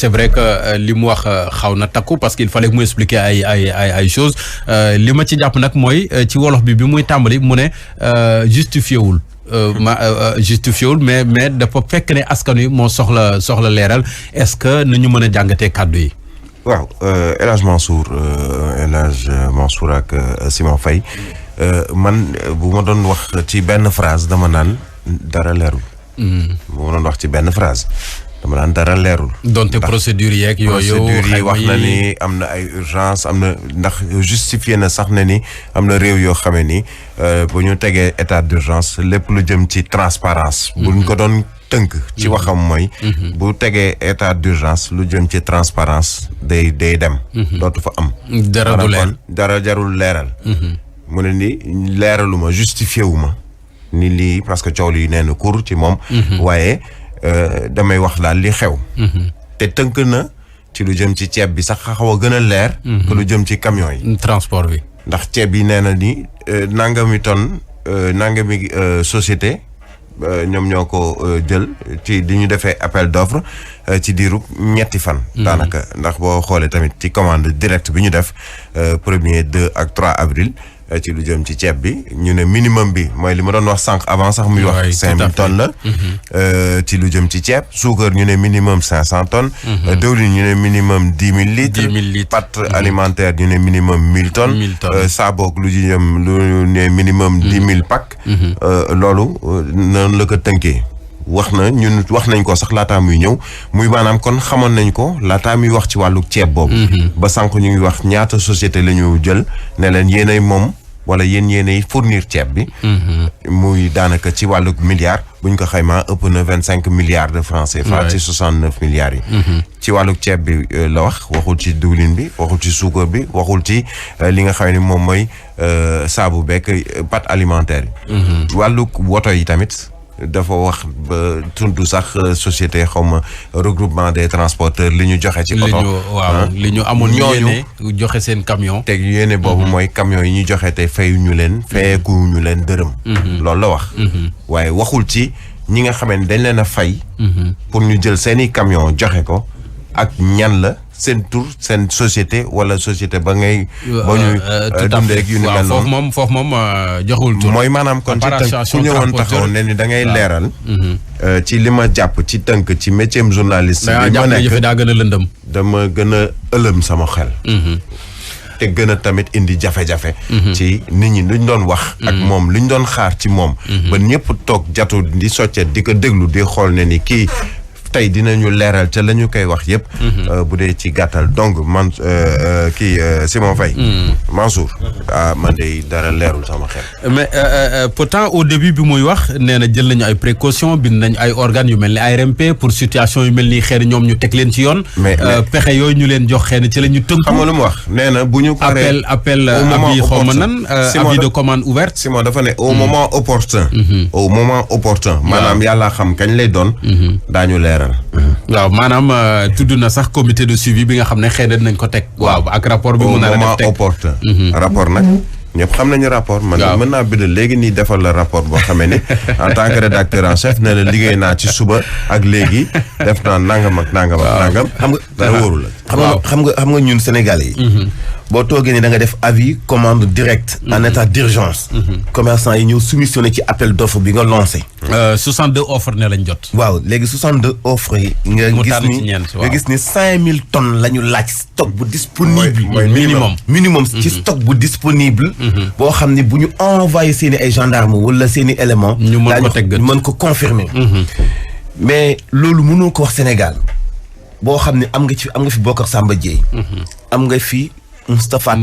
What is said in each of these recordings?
c'est vrai que li mu wax xaw na takku parce qu'il fallait que mu expliquer ay choses li ma ci jàpp nag mooy ci wolof bi muy tàmbali mu ne justifié wul. Justifié wul mais dafa fekk ne askan wi moo soxla leeral est-ce que nañu mën a jàngatee kàddu yi. waaw El Hadj Mansour ak Simon Faye man bu ma doon wax ci benn phrase dama naan dara leerul. bu ma doon wax ci benn phrase dama naan dara leerul. donte procédure yeeg yooyu procédure yi wax na ni am na ay urgence am na ndax justifié na sax na ni am na réew yoo xamee ni bu ñu tegee état d'urgence lépp lu jëm ci transparence buñ ko doon tënk ci waxam mooy bu tegee état d'urgence lu jëm ci transparence day dem dootu fa am dara du leer dara jarul leeral mu ne ni leeraluma justifié wu ma ni lii parce que coow lii nee na kur ci moom waaye damay wax daal li xew te tënk na ci lu jëm ci ceeb bi sax xaw a gën a leer que lu jëm ci camion yi transport bi ndax ceeb yi nee na ni nangami tonne nangami société ñoom ñoo ko jël ci di ñu defee appel d'offre ci diiru ñetti fan daanaka ndax boo xoolee tamit ci commande directe bi ñu def 1er 2 ak 3 avril ci lu jëm ci ceeb bi ñu ne minimum bi mooy li ma doon wax sànq avant sax muy wax 5000 tonnes la ci lu jëm ci ceeb suukar ñu ne minimum 500 tonnes dëwlin ñu ne minimum 10 000 litres pâte alimentaire ñu ne minimum 1000 tonnes saaboog lu jëm lu ne minimum 10 000 packs loolu noonu la ko tënkee wax nañ ko sax laataa muy ñëw muy maanaam kon xamoon nañ ko laataa muy wax ci wàllu ceeb boobu ba sànq ñu ngi wax ñaata société la ñu jël ne leen yéenay moom wala yéenay fournir ceeb bi muy daanaka ci wàllu milliards buñ ko xaymaa ëpp na 25 milliards de francs CFA ci 69 milliards yi ci wàllu ceeb bi la waxul ci diwlin bi waxul ci suukar bi waxul ci li nga xam ne moom mooy saabu bekk pâte alimentaire yi wàllu woto yi tamit dafa wax ba tundu sax société xawma regroupement des transporteurs li ñu joxe ci oto li ñu amoon yéene joxe seen camion teg yéene boobu mooy camion yi ñu joxe te fayuñu leen fayeekuñu leen dërëm loolu la wax waaye waxul ci ñi nga xamee ne dañ leen a fay pour ñu jël seeni camion joxe ko ak ñan la seen tur seen société wala société ba ngay ba ñu dundee ak yu ni mel noonu foofu moom joxul tur mooy maanaam kon ci tënk ku ñëwoon taxaw ne ni da ngay leeral ci li ma jàpp ci tënk ci métier journaliste bi ma nekk daa gën a lëndëm dama gën a ëlëm sama xel te gën a tamit indi jafe-jafe ci nit ñi luñ doon wax ak moom luñ doon xaar ci moom ba ñëpp toog jatu di soccet di ko déglu di xool ne ni kii tey dinañu leeral te la ñu koy wax yëpp bu dee ci gàttal donc man Simon Faye Mansour man de dara leerul sama xel mais pourtant au début bi muy wax nee na jël nañu ay précautions bind nañ ay organes yu mel ni ARMP pour situation yu mel ni xëy na ñoom ñu teg leen ci yoon pexe yooyu ñu leen jox xëy na ci la ñu tënk xam nga lu mu wax nee na bu ñu paree appel avis xaw ma nan avis de commande ouverte Simon dafa ne au moment opportun maanaam yàlla xam kañ lay doon daañu leeral waaw maanaam tudd na sax comité de suivi bi nga xam ne xëy na dinañ ko teg. waaw ak rapport bi mu nar a def teg opportun rapport nag ñëpp xam nañu rapport man mën naa bind léegi nii defal la rapport boo xamee ni en tant que rédacteur en chef nee na liggéey naa ci suba ak léegi def naa nangam ak nangam ak nangam xam nga dara wóoru la xam nga ñun Sénégalais yi boo toogee ni da nga def avis commande directe en état d'urgence commerçant yi ñëw soumissionné ci appel d'offre bi nga lancé 62 offres ne lañ jot waaw léegi 62 offres yi nga gis ni 5000 tonnes la ñu laaj stock bu disponible minimum ci stock bu disponible boo xam ne bu ñu envoyé seeni ay gendarmes wala seeni éléments ñu mën ko confirmer mais loolu mënoo ko wax Sénégal boo xam ne am nga fi Bocar Samba Dièye am nga fi Moustapha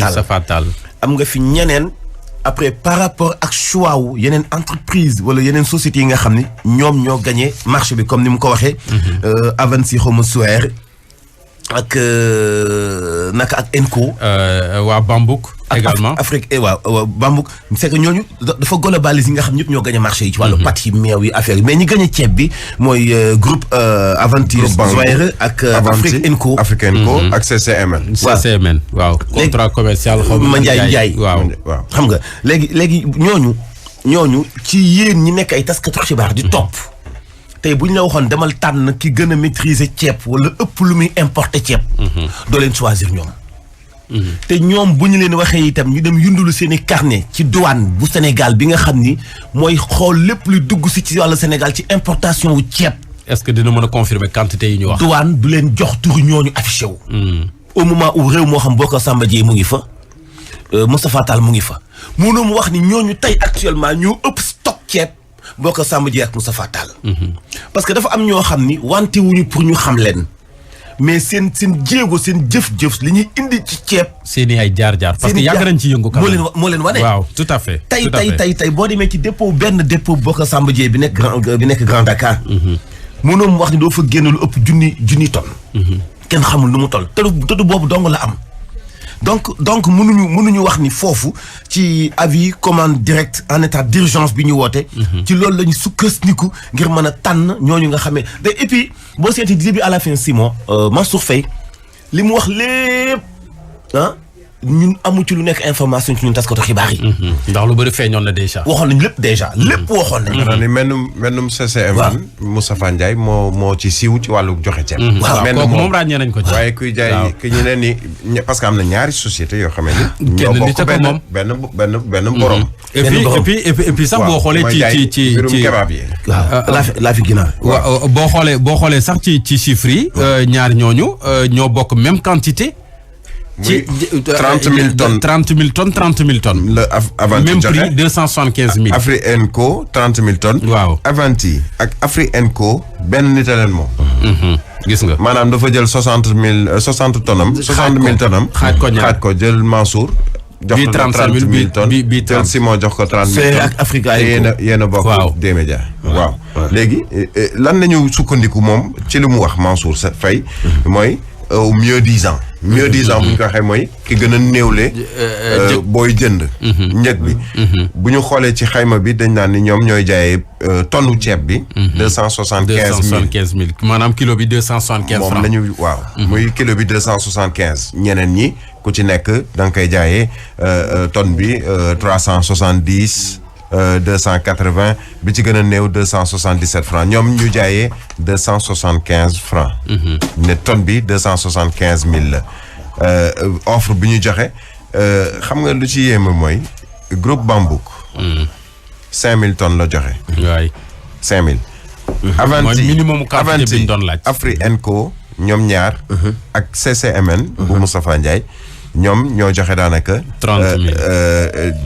Tall am nga fi ñeneen après par rapport ak choix wu yeneen entreprise wala yeneen sociétés yi nga xam ne ñoom ñoo gagné marché bi comme ni mu ko waxee Avanci xawma Suer ak naka ak Enco waa Bambouk également Afrique waaw Bambouk c'est que ñooñu dafa globaliser yi nga xam ñëpp ñoo gagné marché yi ci wàllu pâtes yi meew yi affaire yi mais ñi gagné ceeb bi mooy groupe Avanti Suer ak Afrique Enco ak CCMN waaw contrat commercial xaw ma Njaay waaw xam nga léegi ñooñu ci yéen ñi nekk ay taskatu xibaar di topp tey bu ñu la waxoon demal tànn ki gën a maîtriser ceeb wala ëpp lu muy importer ceeb. doo leen choisir ñoom. te ñoom bu ñu leen waxee itam ñu dem yundulu seen i carnet ci douane bu Sénégal bi nga xam ni mooy xool lépp luy dugg si ci wàllu Sénégal ci importation wu ceeb. est-ce que dina mën a confirmer quantité yi ñu wax. douane du leen jox turu ñooñu affiché wu. au moment où réew moo xam Bocar Samba Dièye mu ngi fa. Moustapha Tall mu ngi fa. mënoo mu wax ni ñooñu tey actuellement ñoo ëpp stock ceeb Bocar Samba Dièye ak Moustapha Tall. parce que dafa am ñoo xam ni wante wuñu pour ñu xam leen. mais seen jéego seen jëf-jëf li ñuy indi ci ceeb. seeni ay jaar-jaar parce que yàgg nañ ci yëngu. moo leen wane. waaw tout à fait. tey boo demee ci dépôt benn dépôt Bocar Samba Dièye bi nekk Grand Dakar. mënoo mu wax ni doo fa génn lu ëpp junni tonnes. kenn xamul nu mu toll te du boobu dong la am. donc mënuñu wax ni foofu ci avis commande directe en état d'urgence bi ñu woote. ci loolu la ñu sukkandiku ngir mën a tànn ñooñu nga xamee et puis boo seeti début à la fin Simon Mansour Faye li mu wax lépp ñun amu ci lu nekk information ci ñun taskatu xibaar yi. ndax lu bëri feeñoon na déjà. waxoon nañu lépp waxoon nañu. maanaam ni mennum CCM. waaw Moustapha Ndiaye moo ci siiw ci wàllu joxe ceeb. waaw kooku moom ràññee nañ ko ci. waaye kuy jaay ki ñu ne ni parce que am na ñaari société yoo xam ne. kenn nit ko moom benn borom. et puis sax boo xoolee. ci mbirum kebaab yi. waaw laa fi ginaar. waaw boo xoolee sax ci chiffres yi. ñaar ñooñu ñoo bokk même quantité. ci 30 000 tonnes 30 000 tonnes 30 000 tonnes. la Avanti même joxe prix 275 000. Afri-Enco 30 000 tonnes. waaw Avanti ak Afri-Enco benn nit a leen moom. gis nga. maanaam dafa jël 60 tonnes am. 60 000 tonnes am. xaaj ko jël Mansour. jox ko 30 000 tonnes bii jël Simon jox ko 30 000 tonnes. ak Africa yéen a bokk. waaw D-Média waaw. léegi lan lañu sukkandiku moom ci li mu wax Mansour Faye mooy au mieux disant. mieux disant bu ñu ko waxee mooy ki gën a néewle. booy jënd. njëg bi. bu ñu xoolee ci xayma bi dañ naan ni ñoom ñooy jaayee tonnu ceeb bi. 275 000 maanaam kilo bi 275 francs. moom la ñu waaw. muy kilo bi 275. ñeneen ñi ku ci nekk da nga koy jaayee tonne bi 370. 280 bi ci gën a néew 277 francs ñoom ñu jaayee 275 francs. ne tonne bi 275 000 la. offre bi ñu joxe xam nga lu ci yéeme mooy groupe Bambouk. 5000 tonnes la joxe. waay 5000. mooy minimum quantité bi ñu doon laaj. Afri-Enco ñoom ñaar. ak CCMN. bu Moustapha Ndiaye. ñoom ñoo joxe daanaka. 30 000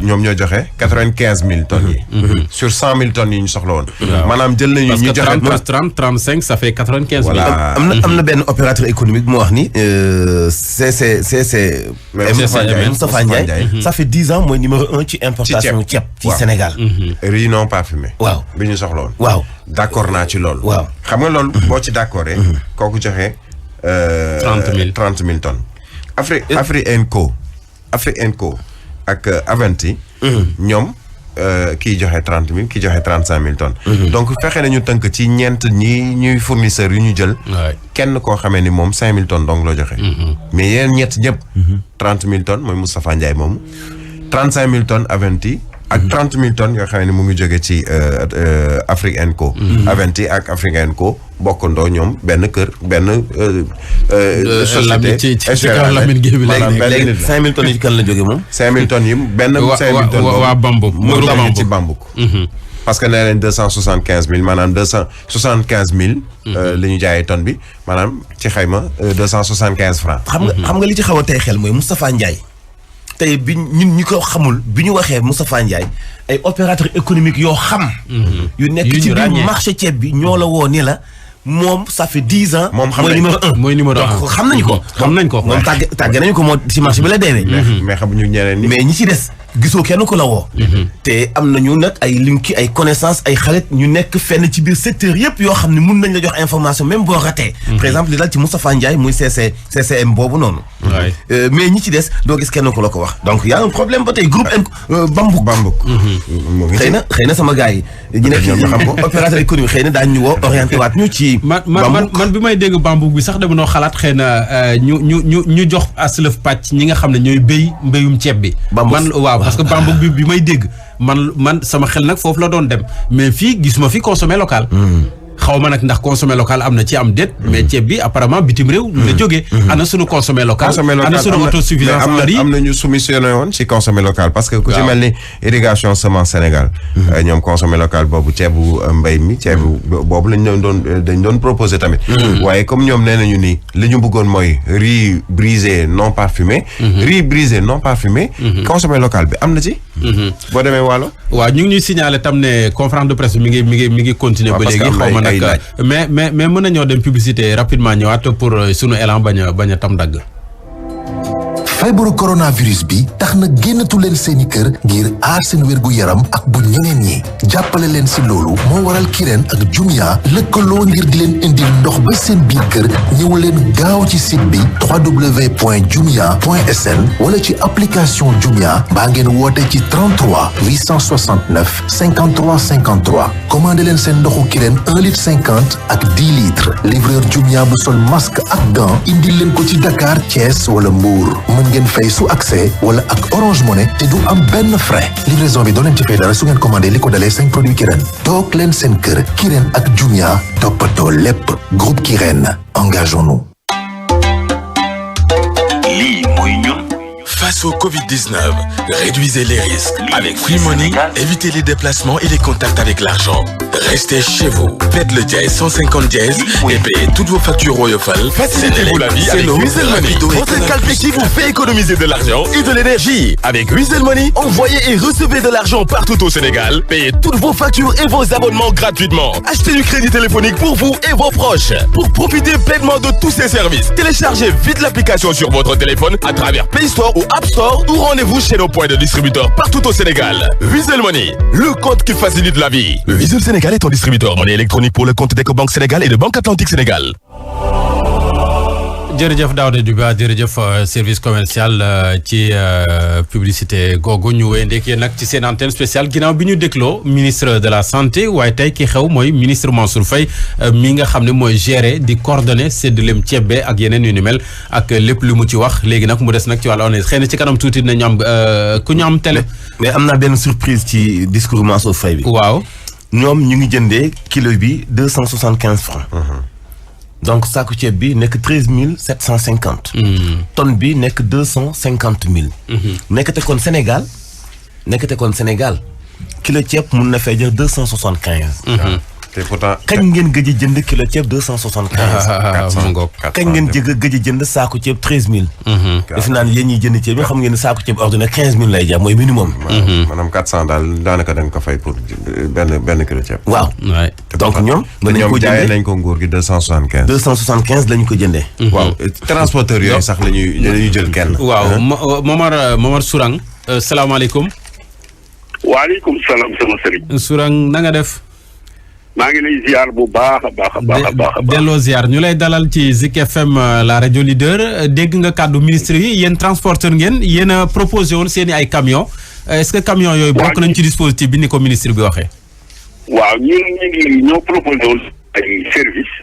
ñoom ñoo joxe 95 000 tonnes yi. sur 100 000 tonnes yi ñu soxla woon. maanaam jël nañu ñu joxe. parce que 30 35 ça fait 95 000. voilà am na benn opérateur économique bu ma wax ni. Moustapha Ndiaye ça fait 10 ans mooy numéro 1 ci importation ceeb ci Sénégal. riz non parfumé. waaw bi ñu soxla woon. waaw d'accord naa ci loolu. waaw xam nga loolu boo ci d'accordé. kooku joxe. 30 000 tonnes. Afri-Enco ak Avanti. ñoom kii joxe 30 000 kii joxe 35 000 tonnes. donc fexe nañu tënk ci ñeent ñuy fournisseurs yu ñu jël. kenn koo xamee ni moom 5 000 tonnes donc la joxe. mais yeneen ñett ñëpp. 30 000 tonnes mooy Moustapha Ndiaye moomu. 35 000 tonnes Avanti. ak 30 000 tonnes yoo xam ne mu ngi jóge ci Afri-Enco. Avanti ak Afri-Enco bokkandoo ñoom benn kër benn. société ci Lamine Gueye bi léegi 5000 tonnes yi ci kan la jóge moom. 5000 tonnes yi benn. 5000 tonnes waa Bambouk mu ngi ci Bambouk. parce que nee nañ 275 000 maanaam 275 000. la ñu jaayee tonne bi maanaam ci xayma 275 francs. xam nga li ci xaw a tey xel mooy Moustapha Ndiaye. tey bi ñun ñi ko xamul bi ñu waxee Moustapha Ndiaye ay opérateurs économiques yoo xam. yu nekk ci biir marché ceeb bi ñoo la woo ni la moom ça fait 10 ans. moom xam mooy numéro 1 mooy numéro 1 donc xam nañu ko. xam nañ ko moom tàgge nañu ko moo ci marché bi la deewee. mais xamuñu ñeneen ñi. mais ñi ci des gisoo kenn ku la woo. te am nañu nag ay linki ay connaissances ay xarit ñu nekk fenn ci biir secteur yëpp yoo xam ne mun nañ la jox information même boo ratee. par exemple li dal ci Moustapha Ndiaye muy CCM boobu noonu. mais ñi ci des doo gis kenn ku la ko wax. donc y a un problème ba tey groupe Bambouk. xëy na sama gars yi. ñu nekk ñoom ñu xam ko opérateur économique xëy na daañu ñu woo orienté waat ñu ci. man bi may dégg Bambouk bi sax dama noo xalaat xëy na ñu jox aslëf pàcc ñi nga xam ne ñooy mbéyum ceeb bi. man waaw parce que Bambouk bi may dégg man sama xel nag foofu la doon dem mais fii gisuma fi consommer local. xaw ma nag ndax consommé local am na ci am déet mais ceeb bi apparemment bitim réew la jógee ana sunu consommé local ana sunu autosuffisance en riz am na ñu soumissionné woon ci consommé local parce que ku ci mel ni irrigation semence Sénégal ñoom consommé local boobu ceebu mbay mi ceebu boobu dañ doon proposé tamit waaye comme ñoom nee nañu ni li ñu bëggoon mooy riz brisé non parfumé riz brisé non parfumé consommé local bi am na ci boo demee Waalo waaw ñu ngi ñuy signaler tam ne conférence de presse mi ngi continuer ba léegi xaw ma nag mais mën nañoo dem publicité rapidement ñëwaat pour sunu élan bañ a tam dagg. feebaru coronavirus bi tax na génnatu leen seeni kër ngir aar seen wérgu yaram ak bu ñeneen ñi jàppale leen si loolu moo waral Kirène ak Jumia lëkkaloo ngir di leen indil ndox ba seen biir kër ñëw leen gaaw ci site bi www.jumia.sn wala ci application Jumia mbaa ngeen woote ci 33 869 53 53 commandé leen seen ndoxu Kirène 1 litre 50 ak 10 litres livreur Jumia bu sol masque ak gant indil leen ko ci Dakar Thiès wala Mbour ngeen fay su accès wala ak Orange Money te du am benn frais livraison bi doo leen ci fay dara su ngeen commandé li ko dalee 5 produits Kirène toog leen seen kër Kirène ak Jumia toppatoo lépp groupe Kirène engageons-nous. lii mooy ñun. Face au Covid-19, réduisez les risques. Avec Free Money, évitez les déplacements et les contacts avec l'argent. Restez chez vous. Faites le dièse 150 dièse et payez toutes vos factures Royofal. Facilitez-vous la vie avec Wizall Money. Votre calpe qui vous fait économiser de l'argent et de l'énergie. Avec Wizall Money, envoyez et recevez de l'argent partout au Sénégal. Payez toutes vos factures et vos abonnements gratuitement. Achetez du crédit téléphonique pour vous et vos proches. Pour profiter pleinement de tous ces services, téléchargez vite l'application sur votre téléphone à travers Play Store ou App Store ou rendez-vous chez nos points de distributeurs partout au Sénégal. Wizall Money, le compte qui facilite la vie. Wizall Sénégal est ton distributeur monnaie électronique pour le compte d'Ecobank Sénégal et de Banque Atlantique Sénégal. jërëjëf Daouda Duba jërëjëf service commercial ci publicité googu ñu wéyandeek yéen nag ci seen antenne spéciale ginnaaw bi ñu dégloo ministre de la santé waaye tey ki xew mooy ministre Mansour Faye mi nga xam ne mooy gérer di coordonner séddaleem ceeb be ak yeneen yu ni mel ak lépp lu mu ci wax léegi nag mu des nag ci wàllu honnête xëy na ci kanam tuuti dinañu am ku ñu am télé. mais am naa benn surprise ci discours Mansour Faye bi. waaw ñoom ñu ngi jëndee kilo bi 275 francs. donc saaku ceeb bi nekk 13 750. tonne bi nekk 250 000. nekkate kon Sénégal kilo ceeb mun na fay jël 275. te pourtant kañ ngeen gëj a jënd kilo ceeb 275. kañ ngeen gëj a jënd saaku ceeb 13 000. defe naa ne yéen ñiy jënd ceeb bi xam ngeen ne saaku ceeb ordinaire 15 000 lay jar mooy minimum. maanaam 400 daal daanaka dañ ko fay pour benn kilo ceeb. waaw donc ñoom. mën nañu ko jaayee nañ ko nguur gi 275. 275 lañu ko jëndee. waaw transporteur yooyu sax la ñuy jël kenn. waaw Momar Sourang salaamaaleykum. waaleykum salaam sama sëriñ. Sourang na nga def. maa ngi lay ziar bu baax a baax. delloo ziar ñu lay dalal ci Zik FM la rajo leader dégg nga kàddu ministre yi yéen transporteur ngeen yéen a proposé woon seen i ay camion est-ce que camion yooyu bokk nañ ci dispositif bi ni ko ministre bi waxee. waaw ñoo proposé woon ay service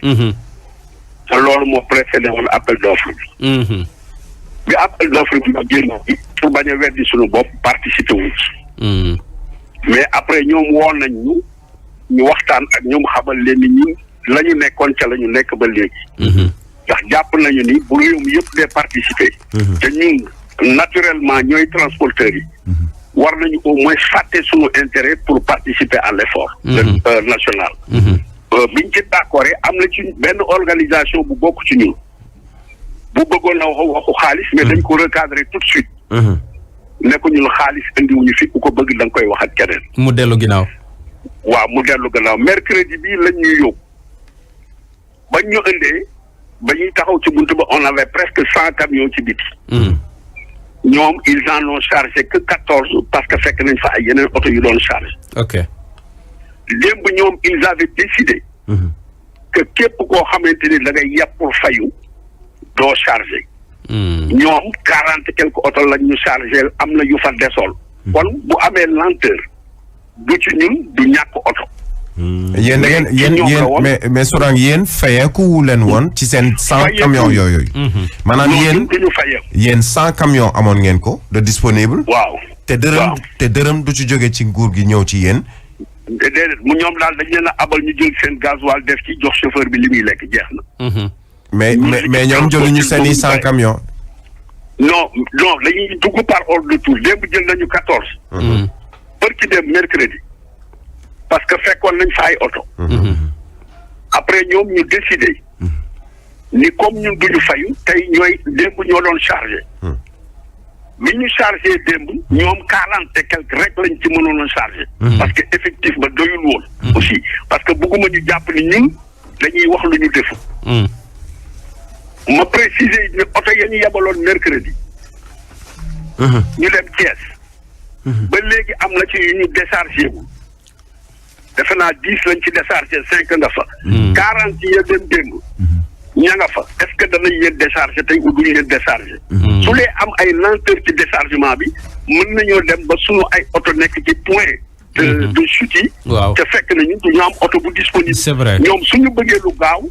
te loolu moo précédé woon appel d'offre bi. bi appel d'offre bi ma génn pour bañ a weddi suñu bopp participer wu ci. mais après ñoom woon nañ ñu waxtaan ak ñoom xamal leen ni ñun la ñu nekkoon ca la ñu nekk ba léegi. ndax jàpp nañu ni bu réew mi yëpp dee participer. te ñun naturellement ñooy transporteurs yi. war nañu au moins fàtte suñu intérêt pour participer à l'effort national. biñ ci d'accord am na ci benn organisation bu bokk ci ñun bu bëggoon na waxu xaalis mais dañ ko recadrer tout de suite. ne ko ñun xaalis indiwuñu fi ku ko bëgg da nga koy wax ak keneen. mu dellu ginnaaw. waaw mu dellu gannaaw mercredi bii lañ ñuy yóbbu bañ ñu indee ba ñuy taxaw ci buntu ba on avait presque 100 camions ci biti. ñoom ils en ont chargé que 14 parce que fekk nañ fa ay yeneen oto yu doon chargé. ok démb ñoom ils avaient décidé. que képp koo xamante ni da ngay yàpp pour fayu doo chargé. ñoom 40 quelques oto lañ ñu chargé am na yu fa desool. kon bu amee lenteur. du ci ñun du ñàkk oto. yéen da ngeen mais Sourang yéen fayeeku leen woon ci seen 100 camions yooyu. maanaam yéen 100 camions amoon ngeen ko de disponible. waaw te dërëm du ci jóge ci nguur gi ñëw ci yéen. déedéet ñoom daal dañ leen a abal ñu jël seen gasoil def ci jox chauffeur bi li muy lekk jeex na. mais ñoom jëluñu seen i 100 camions. non dañuy dugg par ordre de tour démb jël nañu 14. për ci dem mercredi parce que fekkoon nañ fa ay oto. après ñoom ñu décidé ni comme ñun duñu fayu tey démb ñoo doon chargé. bi ñu chargé démb ñoom 40 et quelque rek lañ ci mënoon a chargé. parce que effectif ba doyul woon. aussi parce que bëgguma ñu jàpp ni ñun dañuy wax lu ñu defu. ma préciser ne oto ya ñu yebaloon mercredi. ñu dem Thiès. ba léegi am na ci yu ñu déchargé wu. defe naa 10 lañ ci déchargé 5 nga fa. 40 ya dem démb. ña nga fa est-ce que danañ leen déchargé tey ou duñu leen déchargé. su lee am ay lenteur ci déchargement bi mën nañoo dem ba sunu ay oto nekk ci point de chute yi. waaw te fekk nañu du ñu am oto bu disponible. c'est vrai ñoom suñu bëggee lu gaaw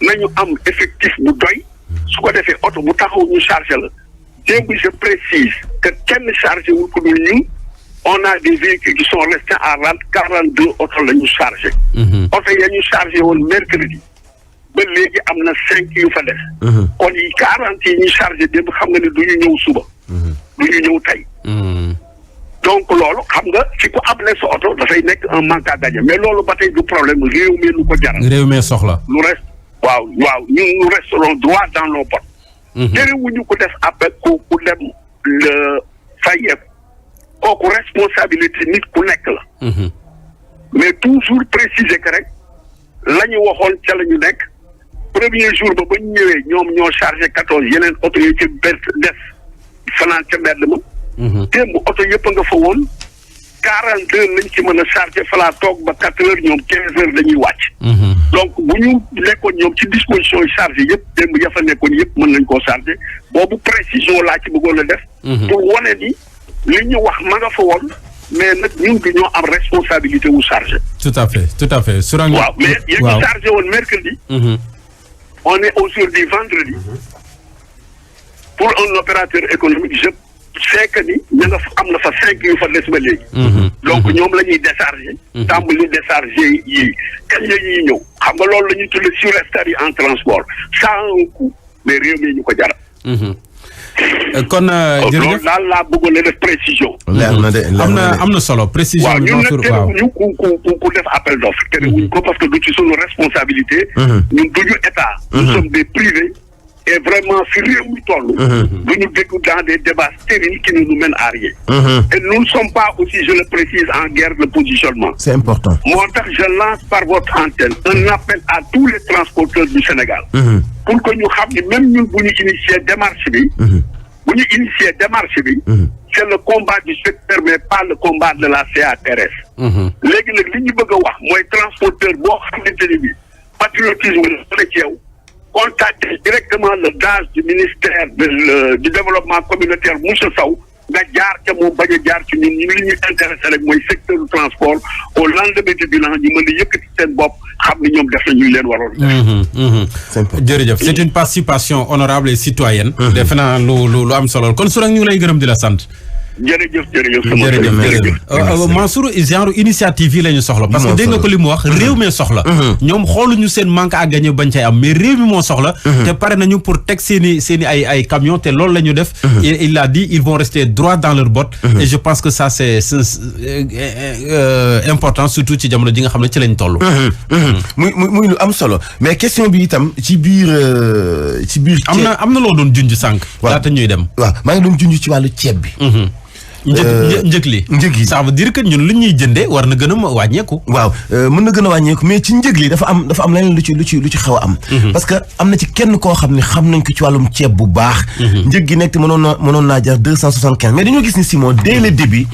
nañu am effectif bu doy su ko defee oto bu taxaw ñu chargé la démb je précise que kenn chargé wul ko dul ñun on a des véhicules qui sont restés à rente 42 oto la ñu chargé. oto ya ñu chargé woon mercredi. ba léegi am na 5 yu fa def. kon yi 40 yi ñu chargé démb xam nga ne du ñu ñëw suba. du ñu ñëw tey. donc loolu xam nga ci ku able sa oto dafay nekk un manque à gagner mais loolu ba tey du problème réew mi lu ko jaral. réew mi soxla. lu reste waaw ñun nous resterons droit dans nos bottes. terewuñu ko def appel ku dem le fayeeku kooku responsabilité nit ku nekk la. mais toujours préciser que rek la ñu waxoon ca la ñu nekk. premier jour ba ñu ñëwee ñoom ñoo chargé 14 yeneen oto yi ci des fanaan ca mbedd ma. démb oto yëpp a nga fa woon 42 lañ ci mën a chargé falaa toog ba 4 heures ñoom 15 heures dañuy wàcc. donc bu ñu nekkoon ñoom ci disposition yi chargé yëpp démb ya fa nekkoon yëpp mën nañ koo chargé boobu précision laa ci bëggoon a def. pour wane ni li ñu wax ma nga fa woon mais nag ñun du ñoo am responsabilité wu chargé. tout à fait. waaw mais yéen ñu chargé woon mercredi. on est aujourd'hui vendredi. Pour un opérateur économique, je sais que ni am na fa 5 yu fa des ba léegi. donc ñoom la ñuy décharger. tàmbali décharger yii kañ la ñuy ñëw. xam nga loolu la ñuy tuddee surestarie en transport ça a un coût mais réew mi ñu ko jaral. kon jërëjëf loolu daal laa bëggoon a def précision. am na solo précision. waaw ñun nag terewuñu ku def appel d'offre terewuñu ko parce que du ci sunu responsabilité. ñun duñu état. nous sommes des privés. et vraiment fi réew mi toll. duñu dégg dans des débats stériles qui ne nous mènent à rien. et nous ne sommes pas aussi je le précise en guerre de positionnement. c'est important. moo tax je lance par votre antenne un appel à tous les transporteurs du Sénégal. pour que ñu xam ni même ñun bu ñu initier démarche bi. c'est le combat du secteur mais pas le combat de la CATRS. léegi nag li ñu bëgg a wax mooy transporteur boo xamante ni bi patriotisme la ci yow contacter directement le DAGE du ministère du développement communautaire Moussa Sow nga jaar ca moom bañ a jaar ci ñun li ñu intéressé rek mooy secteur du transport au lendemain du bilan ñu mën a yëkkati seen bopp xam ni ñoom def na ñu leen waroon def. jërëjëf c'est une participation honorable et citoyenne. defe naa lu am solo kon su rek ñu ngi lay gërëm di la sant. jërëjëf Mansour genre initiative yi la ñu soxla parce que dégg nga ko li mu wax réew mi soxla ñoom xooluñu seen manque à gagner bañ cay am mais réew mi moo soxla te pare nañu pour teg seeni ay camions te loolu la ñu def il l'a dit ils vont rester droit dans leurs bottes et je pense que ça c'est important surtout ci jamono ji nga xam ne ci lañ toll muy lu am solo mais question bi itam ci biir am na loo doon junj sànq laata ñuy dem waaw maa ngi doon junj ci wàllu ceeb bi njëg yi ça veut dire que ñun lu ñuy jëndee war na gën a wàññeeku. waaw mën na gën a wàññeeku mais ci njëg li dafa am leneen lu ci xaw a am. parce que am na ci kenn koo xam ne xam nañ ko ci wàllum ceeb bu baax. njëg gi nekk te mënoon naa jar 275 mais dañoo gis ni Simon dès le début.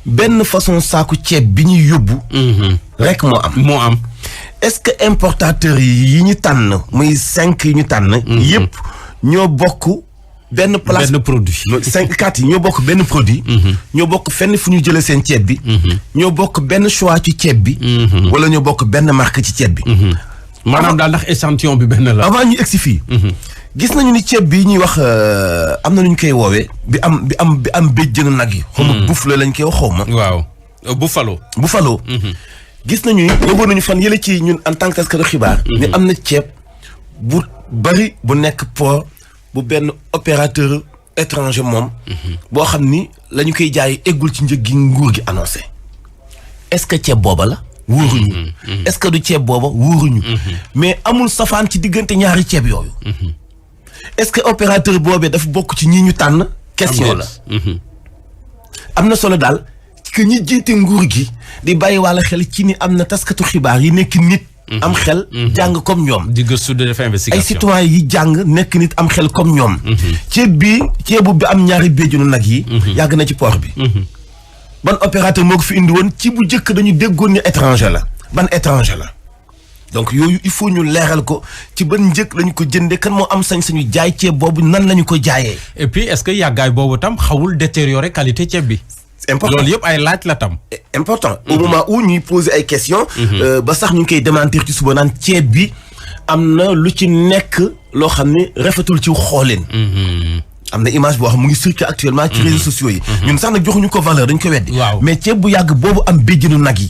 benn façon saaku ceeb bi ñuy yóbbu. rek moo am. est-ce que importateurs yi ñu tànn muy 5 yi ñu tànn. yëpp ñoo bokk. benn produit 4 yi ñoo bokk benn produit. ñoo bokk fenn fu ñu jëlee seen ceeb bi. ñoo bokk benn choix ci ceeb bi. wala ñoo bokk benn marque ci ceeb bi. maanaam daal ndax échantillon bi benn la. avant ñu egsi fii. gis nañu ni ceeb bi ñuy wax am na nu ñu koy woowee bi am béjjën nag yi. xaw ma buuf la lañ koy wax xaw ma. waaw Buffalo. gis nañu yóbbu nañu fan yële ci ñun en tant que taskatu xibaar. ni am na ceeb bu bari bu nekk port bu benn opérateur étranger moom. boo xam ni la ñu koy jaay eggul ci njëg gi nguur gi annoncé. est-ce que ceeb booba la. wóoruñu. est-ce que du ceeb booba wóoruñu. mais amul safaan ci diggante ñaari ceeb yooyu. est-ce que opérateur boobee dafa bokk ci ñi ñu tànn. question la. am na solo daal que ñi jiite nguur gi di bàyyi wàlla xel ci ni am na taskatu xibaar yi nekk nit. am xel jàng comme ñoom. di gëstu di def investigation. ay citoyens yi jàng nekk nit am xel comme ñoom. ceebu bi am ñaari béjjunu nag yi. yàgg na ci port bi. ban opérateur moo ko fi indi woon ci bu njëkk dañu déggoon ni étranger la ban étranger la. donc yooyu il faut ñu leeral ko ci ban njëkk lañu ko jëndee kan moo am sañ-sañu jaay ceeb boobu nan lañu ko jaayee. et puis est-ce que yàggaay boobu tam xawul détériorer qualité ceeb bi. c'est important loolu yëpp ay laaj la tam. important au moment où ñuy poser ay questions. ba sax ñu ngi koy démentir ci suba naan ceeb bi am na lu ci nekk loo xam ne rafetul ci xooleen. am na image boo xam mu ngi circuler actuellement ci réseaux sociaux yi. ñun sax nag joxuñu ko valeur dañ ko weddi. mais ceeb bu yàgg boobu am béjjinu nag yi.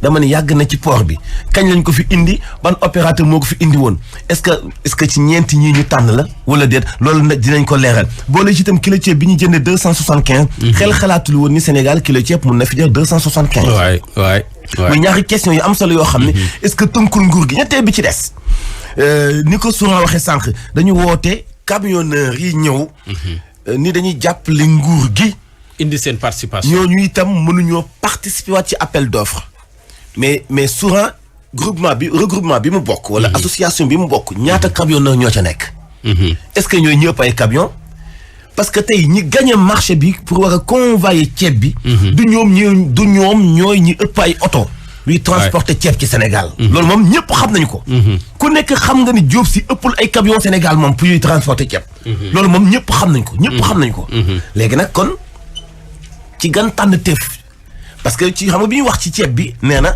dama ne yàgg na ci port bi kañ lañ ko fi indi ban opérateur moo ko fi indi woon est-ce que ci ñeenti ñii ñu tànn la wala déet loolu nag dinañ ko leeral boole ci itam kilo ceeb bi ñu jëndee 275. xel xalaatul woon ni Sénégal kilo ceeb mun na fi jar 275. waay muy ñaari question yu am solo yoo xam ne est-ce que tënkul nguur gi ñetteel bi ci des. ni ko Soura waxee sànq dañu woote. camionneurs yi ñëw. ni dañuy jàppale nguur gi. indi seen participation. ñooñu itam mënuñoo participer waat ci appel d'offre mais souvent regroupement bi mu bokk. wala association bi mu bokk ñaata camionneurs ñoo ca nekk. est-ce que ñooy ñëpp ay camions. parce que tey ñi gagné marché bi pour war a convoyer ceeb bi. du ñoom ñooy ñi ëpp ay oto. luy transporter ceeb ci Sénégal. loolu moom ñëpp xam nañu ko. ku nekk xam nga ni Diop si ëppul ay camion Sénégal moom pour yuy transporter ceeb. loolu moom ñëpp xam nañ ko. léegi nag kon ci gan tànn teef parce que ci xam nga bi ñu wax ci ceeb bi nee na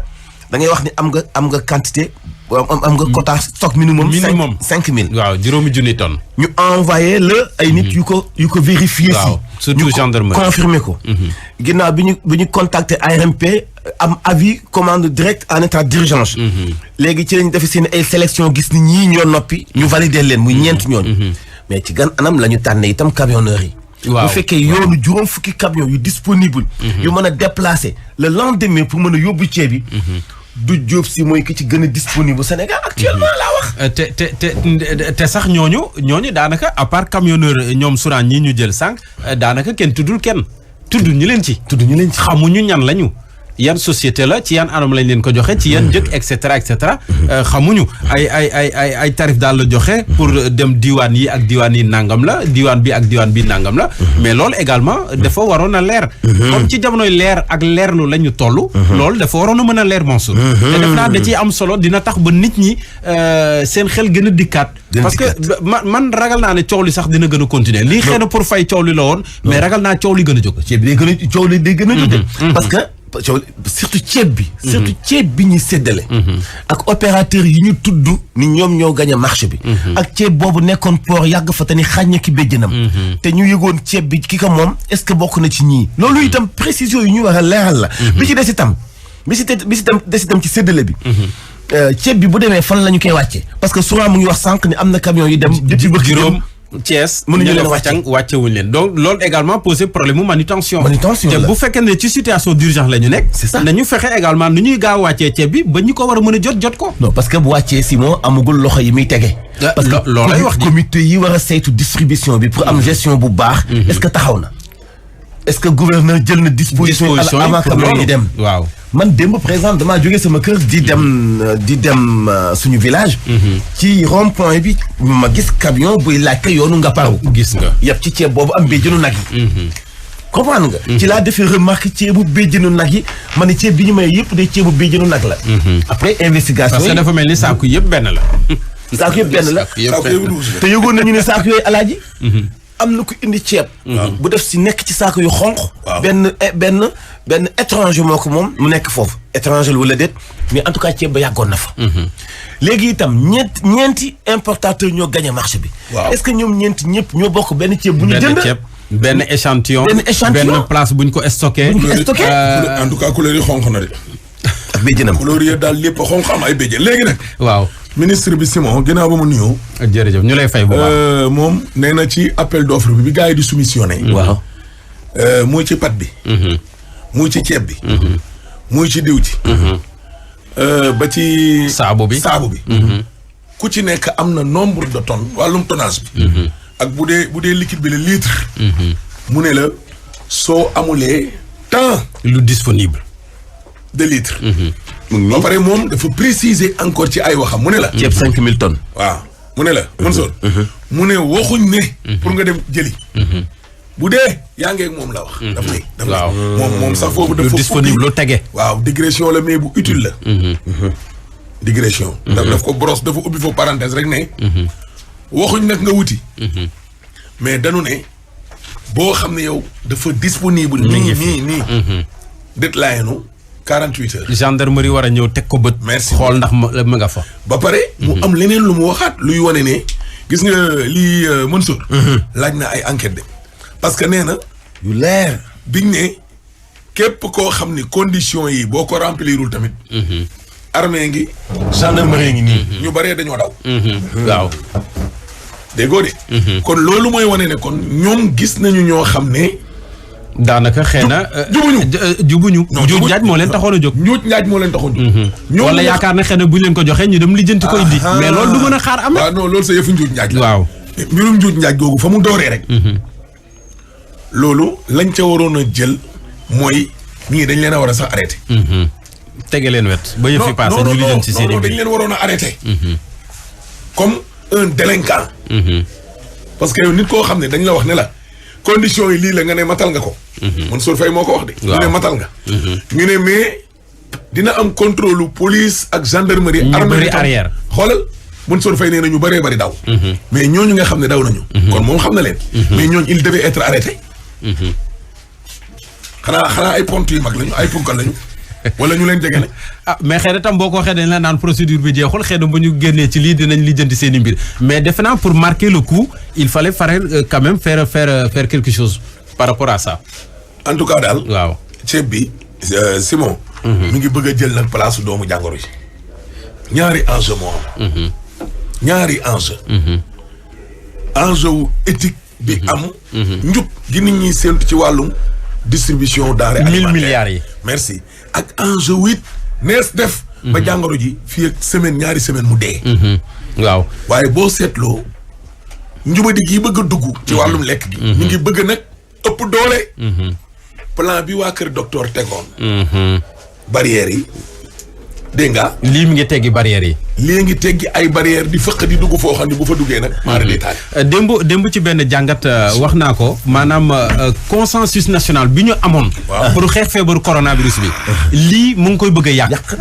da ngay wax ni am nga quantité am nga quota stock minimum. 5000. waaw juróomi junni tonnes. ñu envoyé la ay nit yu ko vérifié. waaw surtout gendarmerie ñu confirmé ko. ginnaaw bi ñu contacté ARMP. am avis commande direct en état d'urgence. léegi ci lañu def seen ay sélection gis ni ñii ñoo noppi. ñu valider leen muy ñeent ñooñu. mais ci gan anam la ñu tànne itam camionneurs yi. bu fekkee yoonu juróom fukki camions yu disponible. yu mën a déplacer le lendemain pour mën a yóbbu ceeb bi. du Diop si mooy ki ci gën a disponible Sénégal actuellement laa wax. te sax ñooñu daanaka à part camionneur ñoom Soura ñii ñu jël sànq daanaka kenn tuddul kenn. tudduñu leen ci. xamuñu ñan lañu. yan société la ci yan anam lañ leen ko joxe ci yan njëg et cetera xamuñu ay tarif daal la joxe pour dem diwaan yi ak diwaan yi nangam la diwaan bi ak diwaan bi nangam la mais loolu également dafa waroon a leer comme ci jamonoy leer ak leerlu la ñu toll loolu dafa waroon a mën a leer Mansour te def naa da ciy am solo dina tax ba nit ñi seen xel gën a dikkaat parce que man ragal naa ne coow li sax dina gën a continuer lii xëy na pour fay coow li la woon mais ragal naa coow li gën a jóg coow li day gën a jóg parce que surtout ceeb bi ñuy séddale ak opérateur yi ñu tudd ni ñoom ñoo gañ a marché bi ak ceeb boobu nekkoon port yàgg fa te ni xàññe ki béjjënam te ñu yëgoon ceeb bi ki ko moom est-ce que bokk na ci ñii loolu itam précision yu ñu war a leeral la bi ci des itam ci séddale bi ceeb bi bu demee fan la ñu koy wàcce parce que souvent mu ngi wax sànq ni am na camion yu dem depuis ba juróom Thiès mënuñu leen wàccewuñ leen donc loolu également posé problème mu manutention te bu fekkee ne ci situation d'urgence la ñu nekk c'est ça nañu fexe également nu ñuy gaaw wàccee ceeb bi ba ñu ko war a mën a jot ko non parce que bu wàccee si moo amagul loxo yi muy tege parce que loolay wax comité yi war a saytu distribution bi pour am gestion bu baax est-ce que taxaw na est-ce que gouverneur jël na disposition avant camion yi dem waaw man démb par exemple damaa jógee sama kër di dem suñu village ci rond point bi ma gis camion buy laajte yoonu nga paru gis nga yëpp ci ceeb boobu am béjjënu nag yi comprendre nga ci laa defee remarque ceebu béjjënu nag yi ma ne ceeb bi ñu may yëpp de ceebu béjjënu nag la après investigation parce que dafa mel ni saako yëpp benn la saako yëpp benn la te yëgoon nañu ne saako yooyu alaaji am na ku indi ceeb bu def si nekk ci saako yu xonq benn étranger moo ko moom mu nekk foofu étranger wala déet mais en tout cas ceeb ba yàggoon na fa léegi itam ñeenti importateur ñoo gagné marché bi est-ce que ñoom ñeenti ñëpp ñoo bokk benn ceeb bu ñu jënd benn échantillon benn place buñ ko stocké. en tout cas couleur yi xonq na de. ak béjjënam couleur yi daal lépp xonq am ay béjjën léegi nag. waaw ministre bi Simon ginnaaw ba mu nuyoo. jërëjëf ñu lay fay bu baax. moom nee na ci appel d'offre bi gars yi di soumissionné. waaw. muy ci pat bi. muy ci ceeb bi. muy ci diw ci. ba ci. saabu bi. ku ci nekk am na nombre de tonnes wàllum tonnage bi. ak bu dee liquide bi la litre. mu ne la soo amulee temps. lu disponible. de litres. ba pare moom dafa préciser encore ci ay waxam mu ne la. ceeb 5000 tonnes. waaw mu ne la. Mansour mu ne waxuñ ne. pour nga dem jëli. bu dee yaa ngeeg moom la wax. waaw moom sax foofu dafa. lu disponible lu tege. waaw digression la mais bu utile la. digression. daf ko brosse dafa ubbi foofu parenthèse rek ne. waxuñ nag nga wuti. mais danu ne boo xam ne yow dafa disponible. nii. deadline nu 48 heures. gendarmerie war a ñëw teg ko bët. merci xool ndax ma nga fa. ba pare mu am leneen lu mu waxaat luy wane ne gis nga lii Mansour. laaj na ay enquête de parce que nee na. yu leer. biñ ne képp koo xam ni conditions yi boo ko remplirul tamit. armée ngi. gendarmerie ngi nii. ñu baree dañoo daw. waaw. déggoo de. kon loolu mooy wane ne kon ñoom gis nañu ñoo xam ne. daanaka xëy na. jubuñu. njuuj njaaj moo leen taxoon a jóg. njuuj njaaj moo leen taxoon a jóg. ñoom wala yaakaar na xëy na bu ñu leen ko joxee ñu dem lijjanti ko indi. mais loolu du mën a xaar am. waaw non loolu sa yëfu njuuj njaaj la. waaw mbirum njuuj njaaj googu fa mu dooree rek. loolu lañ ca waroon a jël mooy ñii dañ leen a war a sax arrêté. tege leen wet. ba yëf yi passé ñu lijjanti seen i non dañ leen waroon a arrêté. comme un délinquant. parce que yow nit koo xam ne dañ la wax ne la. conditions yi lii la nga ne matal nga ko. Mansour Faye moo ko wax de. ñu ne matal nga. ñu ne mais dina am contrôle police ak gendarmerie. armée arrière xoolal Mansour Faye nee na ñu bëree bëri daw. mais ñooñu nga xam ne daw nañu. kon moom xam na leen. mais ñooñu il devait être arrêté. xanaa ay pont yu mag lañu ay punkal lañu. wala ñu leen jege ne. mais xëy na tam boo ko waxee dañ la naan procédure bi jeexul xëy na ba ñu génnee ci lii dinañ lijjanti seen i mbir mais defe naa pour marquer le coup il fallait quand même faire quelque chose par rapport à ça. en tout cas daal. waaw ceeb bi Simon. mi ngi bëgg a jël nag place doomu jàngoro yi. ñaari enjeu moo am. ñaari enjeu. enjeu wu éthique bi am. njub gi nit ñi séntu ci wàllum distribution denrées alimentaires 1000 milliards yi. merci ak enjeu wu it nees def. ba jàngoro ji fii ak semaine ñaari semaine mu dee. waaw waaye boo seetloo njubadi gi bëgg a dugg. ci wàllum lekk gi. mi ngi bëgg nag ëpp doole. plan bi waa kër docteur tegoon. barrières yi dégg nga. lii mi ngi teggi barrières yi. lii ngi teggi ay barrières di fëq di dugg foo xam ne bu fa duggee nag. maa ngi lay démb ci benn jàngat wax naa ko maanaam consensus national bi ñu amoon. pour xeex feebaru coronavirus bi. lii mu ngi koy bëgg a yàq.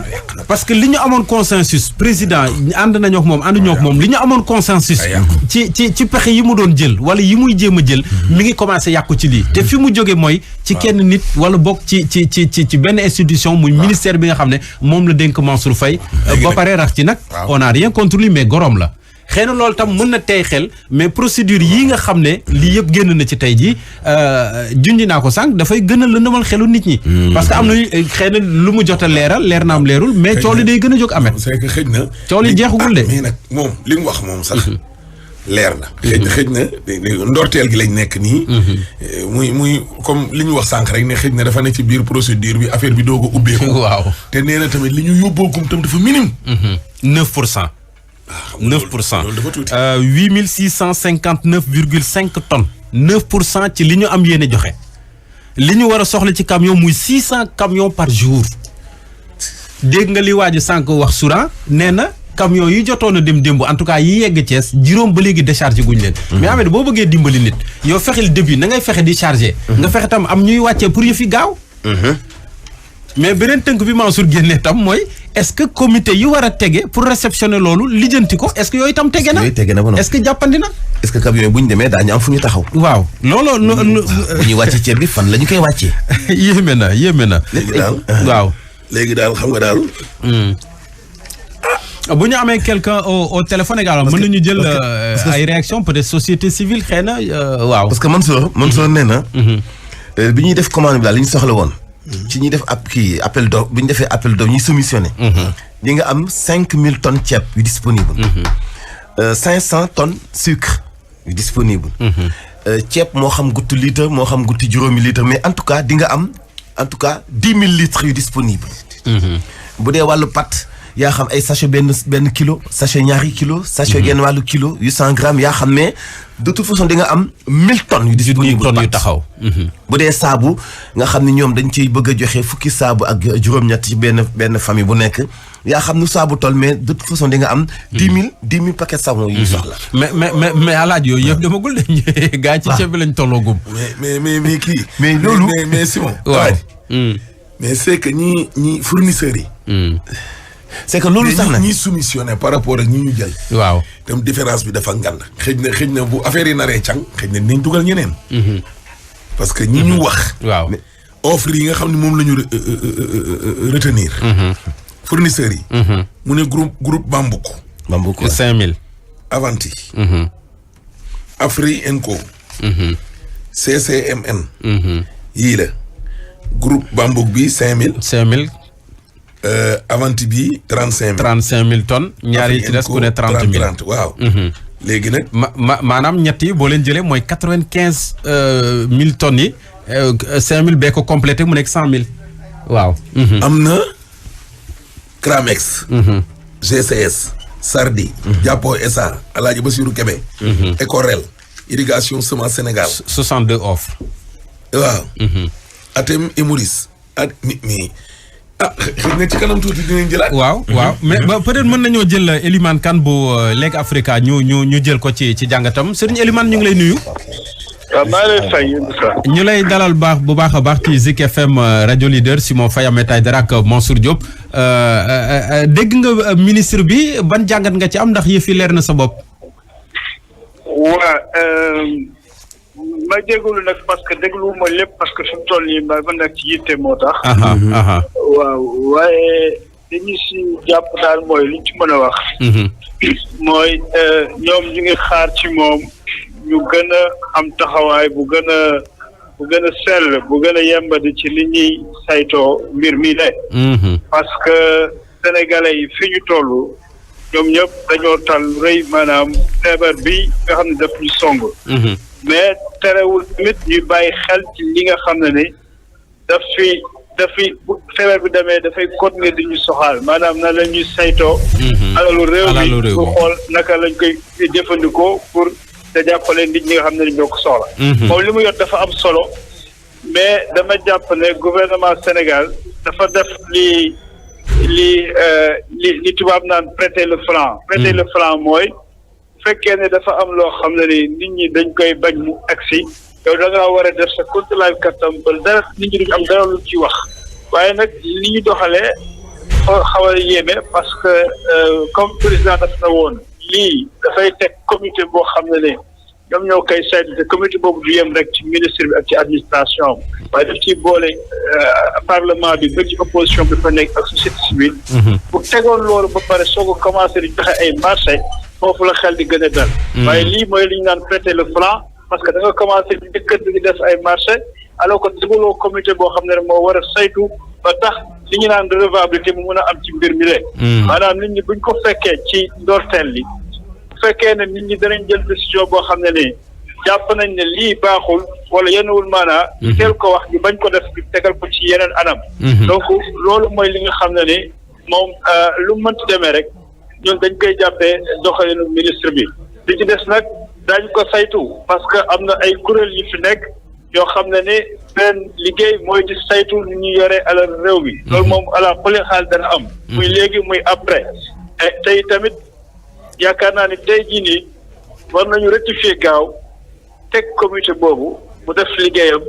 parce que li ñu amoon consensus président ànd nañoo ak moom ànduñoo ak moom li ñu amoon consensus. ci pexe yi mu doon jël wala yi muy jéem a jël. mi ngi commencé yàqu ci lii. te fi mu jóge mooy. ci kenn nit wala bokk ci benn institution muy ministère bi nga xam ne moom la dénk Mansour Faye. ba pare rax ci nag. on n'a rien contre lui mais gorom la. xëy na loolu tam mën na tey xel mais procédure yi nga xam ne lii yëpp génn na ci tey jii junj naa ko sànq dafay gën a lëndëmal xelu nit ñi. parce que am na xëy na lu mu jot a leer na am leerul mais coow li day gën a jóg amet. c'est que xëj na. coow li jeexugul de. mais nag moom li mu wax moom sax. leer na. xëj na ndorteel gi lañ nekk nii. muy comme li ñu wax sànq rek ne xëj na dafa ne ci biir procédure bi affaire bi doog a ubbeeku. waaw te nee na tamit li ñu yóbboogum tam dafa minime. 9%. 9%. loolu dafa tuuti. 8659,5 tonnes. 9% ci li ñu am yéene joxe. li ñu war a soxla ci camion muy 600 camions par jour. dégg nga li waaju sànq wax Souran nee na. camion yi jotoon a dem démb en tout cas yi yegg Thiès juróom ba léegi déchargé guñ leen. mais Amady boo bëggee dimbali nit. yow fexeel début na ngay fexe di chargé. nga fexe tam am ñuy wàccee pour yëf yi gaaw. mais beneen tënk bi Mansour génnee tam mooy est-ce que comité yi war a tege pour réceptionner loolu lijjanti ko est-ce que yooyu tam tege na. est-ce que jàppandi na. est-ce que camion yi bu ñu demee daañu am fu ñu taxaw. waaw looloo. bu ñuy wàcce ceeb bi fan la ñu koy wàccee. yéeme na. léegi daal waaw. léegi daal xam nga daal. bu ñu amee quelqu'un au téléphone également mën nañu jël ay réaction peut-être société civile xëy na waaw. parce que Mansour nee na. bi ñuy def commande bi daal li ñu soxla woon. ci ñuy def appel d'offre bi ñu defee appel d'offre ñuy soumissionné. di nga am 5000 tonnes ceeb yu disponible. 500 tonnes sucre yu disponible. ceeb moo xam guttu litre moo xam guttu juróomi litre mais en tout cas di nga am 10 000 litres yu disponible. bu dee wàllu pâte yaa xam ay sachet benn kilo sachet ñaari kilo. sachet genn wàllu kilo 800 grammes yaa xam mais de toute façon di nga am 1000 tonnes yu disponible tonnes yu taxaw. bu dee saabu nga xam ne ñoom dañ ciy bëgg a joxe fukki saabu ak juróom-ñett ci benn famille bu nekk yaa xam nu saabu toll mais de toute façon di nga am 10 000 paquets savon yu soxla. mais alaaj yooyu yëpp demagul de gaa ci ceeb bi lañ tolloogum. mais kii. mais loolu mais Simon. waaw. mais c'est que ñi fournisseurs yi. c'est que loolu sax na ñi soumissionné par rapport ak ñi ñu jël. waaw tam différence bi dafa ngand. xëj na bu affaire yi naree càng xëj na dinañ dugal ñeneen. parce que ñi ñu wax. waaw offre yi nga xam ne moom la ñu retenir. fournisseurs yi. mu ne groupe Bambuko. 5000. Avanti. Afri Enco. CCMN. yii la groupe Bambuk bi 5000. 5000. Avanti bi 35000. 35000 tonnes. ñaari yi ci des ku ne 30000 waaw. léegi nag. maanaam ñett yi boo leen jëlee mooy 95000 tonnes yi 5000 bee ko complété mu nekk 100000. waaw. am na Cramex. GCS. Sardi. Jàppo SA Alaaji Basiru Kebe. Ecorel. irrigation semence Sénégal. 62 offres. waaw. Atem Emoris. mi xëy na ci kanam tuuti dinañ jëlaat. waaw mais peut-être mën nañoo jël Elimane Kane bu Leg Africa ñu jël ko ci jàngatam Serigne Elimane ñu ngi lay nuyu. waaw maa ngi lay fay. ñu lay dalal bu baax a baax ci Zik FM rajo leader Simon Faye Ahmed Aïdara ak Mansour Diop dégg nga ministre bi ban jàngat nga ci am ndax yëf yi leer na sa bopp. waa ma jégalu nag parce que dégluwuma lépp parce que fi mu toll nii ma nekk ci yitte moo tax. waaw waaye li ñu si jàpp daal mooy li ñu ci mën a wax. mooy ñoom ñu ngi xaar ci moom ñu gën a am taxawaay bu gën a sell bu gën a yembadi ci li ñuy saytoo mbir mi ne. parce que sénégalais yi fi ñu toll ñoom ñëpp dañoo tal rëy maanaam feebar bi nga xam ne daf ñu song. mais terewul tamit ñuy bàyyi xel ci li nga xam ne ni daf fi bu feebar bi demee dafay continuer di ñu soxaal maanaam na la ñuy saytoo. alalu réew mi pour xool naka lañ koy jëfandikoo pour te jàppale nit ñi nga xam ne ñoo ko soxla. moom li mu yor dafa am solo mais dama jàpp ne gouvernement Sénégal dafa def li tubaab naan prêter le flanc. prêter le flanc mooy. fekkee ne dafa am loo xam ne ni nit ñi dañ koy bañ mu agsi yow da ngaa war a def sa contre-live kattan ba dara nit ñi duñ am dara lu ci wax waaye nag li ñu doxalee xaw a yéeme parce que comme président daf na woon lii dafay teg comité boo xam ne ne ñoom ñoo koy saytu te comité boobu du yem rek ci ministre bi ak ci administration waaye daf ciy boole parlement bi ba ci opposition bi fa nekk ak société civile. bu tegoon loolu ba pare soog a commencé di joxe ay marché foofu la xel di gën a dal. waaye lii mooy li ñu naan prêter le flanc parce que da nga commencé di dëkkat di def ay marché alors que dugaloo comité boo xam ne moo war a saytu ba tax li ñu naan redevabilité mu mun a am ci mbir mi de. maanaam nit ñi buñ ko fekkee ci ndorteel li bu fekkee ne nit ñi danañ jël décision boo xam ne ni jàpp nañ ne lii baaxul wala yenuwul maanaa teel ko wax ñu bañ ko def di tegal ko ci yeneen anam. donc loolu mooy li nga xam ne ni moom lu mu mënti demee rek. ñun dañ koy jàppee doxalinu ministre bi li ci des nag dañ ko saytu parce que am na ay kuréel yu fi nekk yoo xam ne ni seen liggéey mooy di saytu ni ñu yoree alal réew mi loolu moom ala xuli xaal dana am muy léegi muy après tey tamit yaakaar naa ni tey jii nii war nañu rectifier gaaw teg comité boobu mu def liggéeyam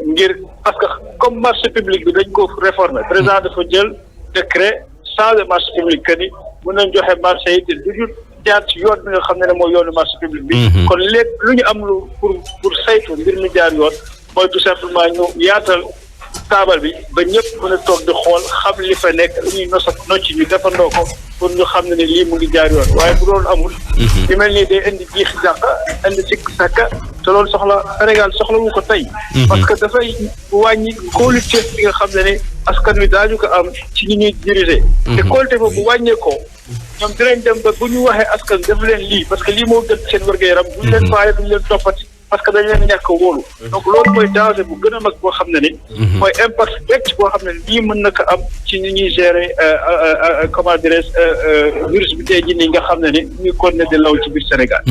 ngir parce que comme marché public bi dañ ko réformer président dafa jël décret changer marché public que ni mën nañ joxe marché yi te du ñu jaar ci yoon bi nga xam ne mooy yoonu marché public bi. kon lépp lu ñu am lu pour saytu mbir mi jaar yoon mooy tout simplement ñu yaatal taabal bi ba ñëpp mën a toog di xool xam li fa nekk lu ñuy nos ak nocc ñu defandoo ko pour ñu xam ne lii mu ngi jaar yoon waaye bu loolu amul. li mel nii day indi jiix jàqa indi sikk sàkka te loolu Sénégal soxlawu ko tey. parce que dafay wàññi kóolute bi nga xam ne askan wi daañu ko am ci ñi ñuy diriger. te kóolute boobu bu wàññeekoo ñoom dinañ dem ba bu ñu waxee askan def leen lii parce que lii moo gën seen wér-gu-yaram duñ leen faale duñ leen toppati parce que dañ leen ñàkk a wóolu. donc loolu mooy danger bu gën a mag boo xam ne ni. mooy impact direct boo xam ne lii mën na ko am ci ni ñuy gérer comment dirais-je virus bi tey jii nii nga xam ne ni ñu continuer di law ci biir Sénégal.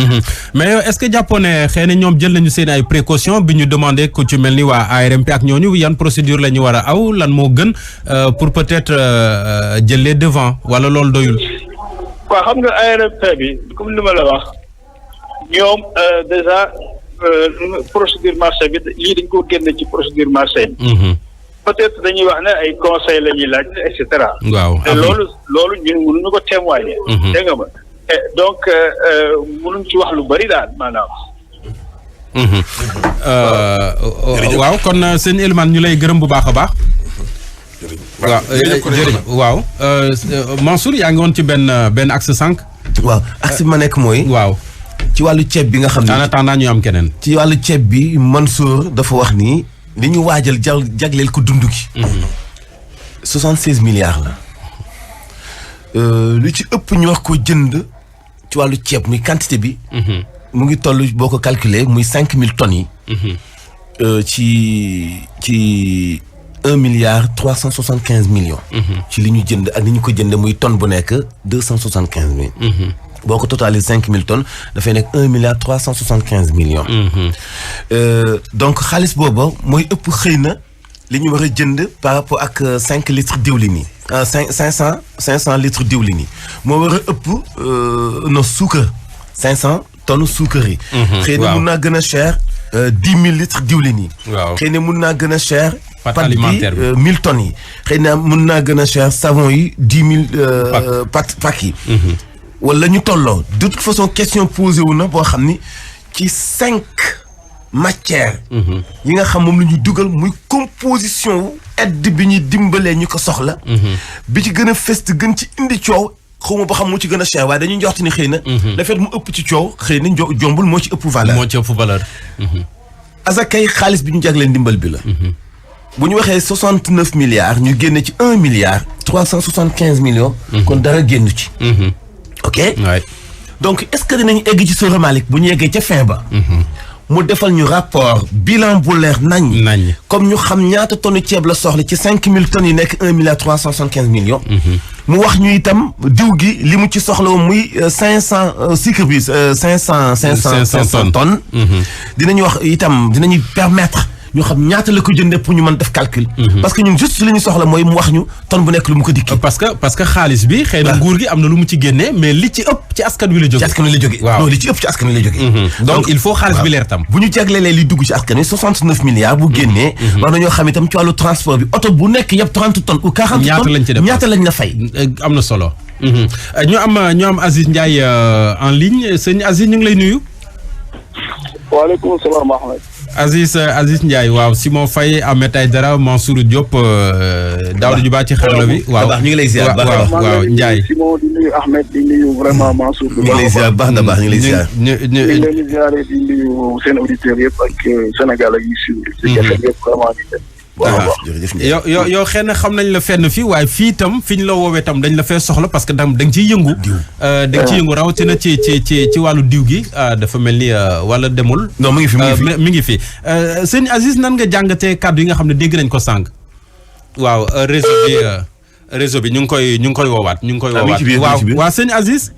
mais yow est-ce que jàppoon ne xëy na ñoom jël nañu seen ay précautions bi ñu demandé ku ci mel ni waa ARMP ak ñooñu yan procédure la ñu war a aw lan moo gën pour peut-être jël les devants wala loolu doyul. waaw xam nga ARMP bi comme li ma la wax ñoom déjà. procédure marché bi lii dañ ko génne ci procédure marché yi. peut-être dañuy wax ne ay conseil la ñuy laaj et cetera. waaw te loolu ñun mënuñu ko témoigner. dégg nga ma donc mënuñ ci wax lu bari daal maanaam. waaw kon sëñ Elimane ñu lay gërëm bu baax a baax. waaw jërëjëf waaw Mansour yaa ngi woon ci benn axe sànq. waaw axe bi ma nekk mooy. waaw. ci wàllu ceeb bi nga xam ne en attendant ñu am keneen. ci wàllu ceeb bi Mansour dafa wax ni li ñu waajal jagleel ko dund gi. 76 milliards la. lu ci ëpp ñu wax ko jënd ci wàllu ceeb muy quantité bi. mu ngi toll boo ko calculer muy 5000 tonnes yi. ci 1 milliard 375 millions. ci li ñu jënd ak ni ñu ko jënd muy tonne bu nekk 275 mille. boo ko totalee 5000 tonnes dafay nekk 1 milliard 375 millions. donc xaalis booba mooy ëpp xëy na li ñu war a jënd par rapport ak 5 litres diwlin yi. 500 litres diwlin yi moo war a ëpp no suukar 500 tonnes suukar yi. xëy na mun naa gën a cher 10 000 litres diwlin yi. waaw xëy na mun naa gën a cher. pâte alimentaire bi 1000 tonnes yi. xëy na mun naa gën a cher savon yi 10 000 pack yi. wala ñu tolloo de toute façon question posée wu na boo xam ni ci 5 matières. yi nga xam moom la ñu dugal muy composition wu aide bi ñuy dimbalee ñu ko soxla. bi ci gën a fest gën ci indi coow xaw ma ba xam moo ci gën a cher waaye dañuy njorti ni xëy na. le fait mu ëpp ci coow xëy na jombul moo ci ëpp valeur. moo ci ëpp valeur. asakay xaalis bi ñu jagleen ndimbal bi la. bu ñu waxee 69 milliards ñu génne ci 1 milliard 375 millions. kon dara génn ci. ok donc est-ce que dinañ egg ci Sora Malick bu ñu yeggee ca fin ba. mu defal ñu rapport bilan bu leer nañ. comme ñu xam ñaata tonne ceeb la soxla ci 5000 tonnes yi nekk 1 milliard 375 millions. mu wax ñu itam diw gi li mu ci soxla muy 500 sucre bi 500 tonnes. dinañu wax itam dinañu permettre. ñu xam ñaata la ko jëndee pour ñu mën def calcul. parce que ñun juste li ñu soxla mooy mu wax ñu tonne bu nekk lu mu ko dikki. parce que xaalis bi. xëy na nguur gi am na lu mu ci génnee mais li ci ëpp ci askan wi la jógee. ci askan wi la jógee. waaw non li ci ëpp ci askan wi la jógee. donc il faut xaalis bi leer tam. bu ñu jaglelee li dugg ci askan wi 69 milliards bu génnee. war nañoo xam itam ci wàllu transport bi oto bu nekk yëpp 30 tonnes ou 40 tonnes. ñaata lañ ci def ñaata lañ la fay. am na solo. ñu am Aziz Ndiaye en ligne sëñ Aziz ñu ngi lay nuyu. waaleykum salaam wa rahmatulah. Aziz Ndiaye waaw Simon Faye Ahmed Aïdara Mansour Diop Daouda Diouba ci xarala bi. waaw ñu ngi lay ziar baax waaw Ndiaye. Simon di nuyu Ahmed di nuyu vraiment Mansour. ñu ngi lay ziar baax na baax ñu ngi lay ziar. ñu ngi leen di ziare di nuyu seen auditeurs yëpp ak Sénégal yi suivre. ci yëpp vraiment di leen. yow xëy na xam nañ la fenn fii waaye fii tam fi ñu la woowee tam dañ la fee soxla parce que da nga ciy yëngu. da nga ciy yëngu rawatina ci wàllu diw gi dafa mel ni wala demul. non mi ngi fi sëñ Aziz nan nga jàngatee kàddu yi nga xam ne dégg nañ ko sànq. waaw réseau bi ñu ngi koy woowaat. waaw sëñ Aziz.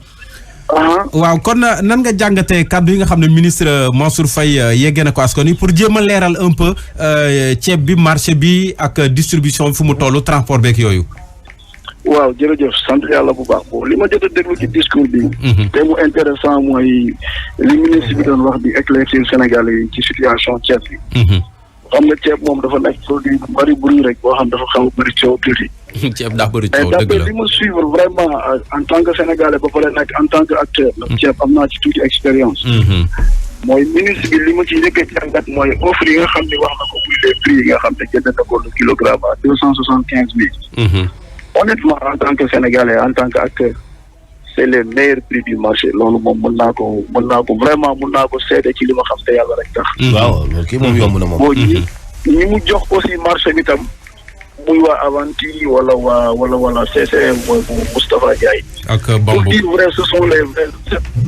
waaw kon nan nga jàngatee kàddu yi nga xam ne ministre Mansour Faye yeggee na ko askan wi pour jéem a leeral un peu ceeb bi marché bi ak distribution fu mu toll transport beeg yooyu. waaw jërëjëf sant yàlla bu baax li ma jot a déglu ci discours bi. te mu intéressant mooy li ministre bi doon wax di éclaircir Sénégal yi ci situation ceeb bi. xam nga ceeb moom dafa nekk produit bu bëri bruit rek boo xam dafa xaw a bëri coow tuuti. ceeb daa bëri coow dëgg la li ma suivre vraiment en tant que sénégalais ba pare nekk en tant que acteur. ceeb am naa ci tuuti expérience. mooy ministre bi li ma ci njëkk a jàngat mooy offre yi nga xam ne wax na ko muy les prix yi nga xam ne jënd na ko le kilogramme à 275 000. Honnêtement en tant que Sénégalais en tant qu'acteur c'est les meilleurs prix du marché loolu moom mën naa ko seede ci li ma xam te yàlla rek tax. waaw loolu kii moom yomb na moom. boo ñi mu jox aussi marché bi tam muy waa Avanti wala CCM mooy bu Moustapha Ndiaye. ak pour Bambou dire vrai ce sont les vrais.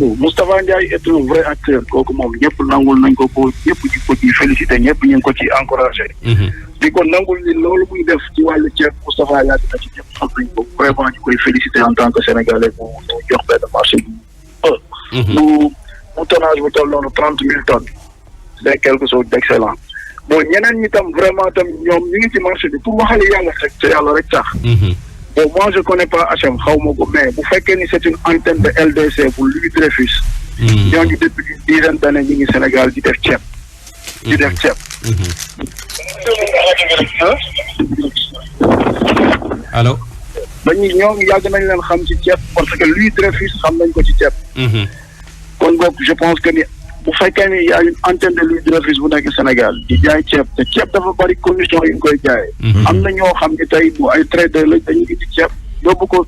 Moustapha Ndiaye est un vrai acteur kooku moom ñëpp nangul nañ ko ñëpp di ko ci félicité ñëpp ñu ngi ko ci encouragé. di ko nangul ni loolu muy def ci wàllu ceeb Moustapha yàgg na ci ñëpp xam nañ ko vraiment ñu koy félicité en tant que sénégalais mu jox benn marché bu tonnage bu toll noonu 30 000 tonnes c'est quelque chose d'excellent. bon ñeneen ñi tam vraiment tam ñoom ñu ngi ci marché bi pour waxale yàlla rek te yàlla rek tax. bon moi je connais pas HM xaw ma ko mais bu fekkee ni c'est une antenne de LDC pour Louis Dreyfus. ñooñu depuis une dizaine d'années ñu ngi Sénégal di def ceeb. allo. ñoom yàgg nañ leen xam ci ceeb parce que Louis Dreyfus xam nañ ko ci ceeb. kon boog je pense que ni bu fekkee ni y a une antenne de Louis Dreyfus bu nekk Sénégal di jaay ceeb te ceeb dafa bari condition yu ñu koy jaayee. am na ñoo xam ne tey bu ay trader la dañuy indi ceeb yóbbu ko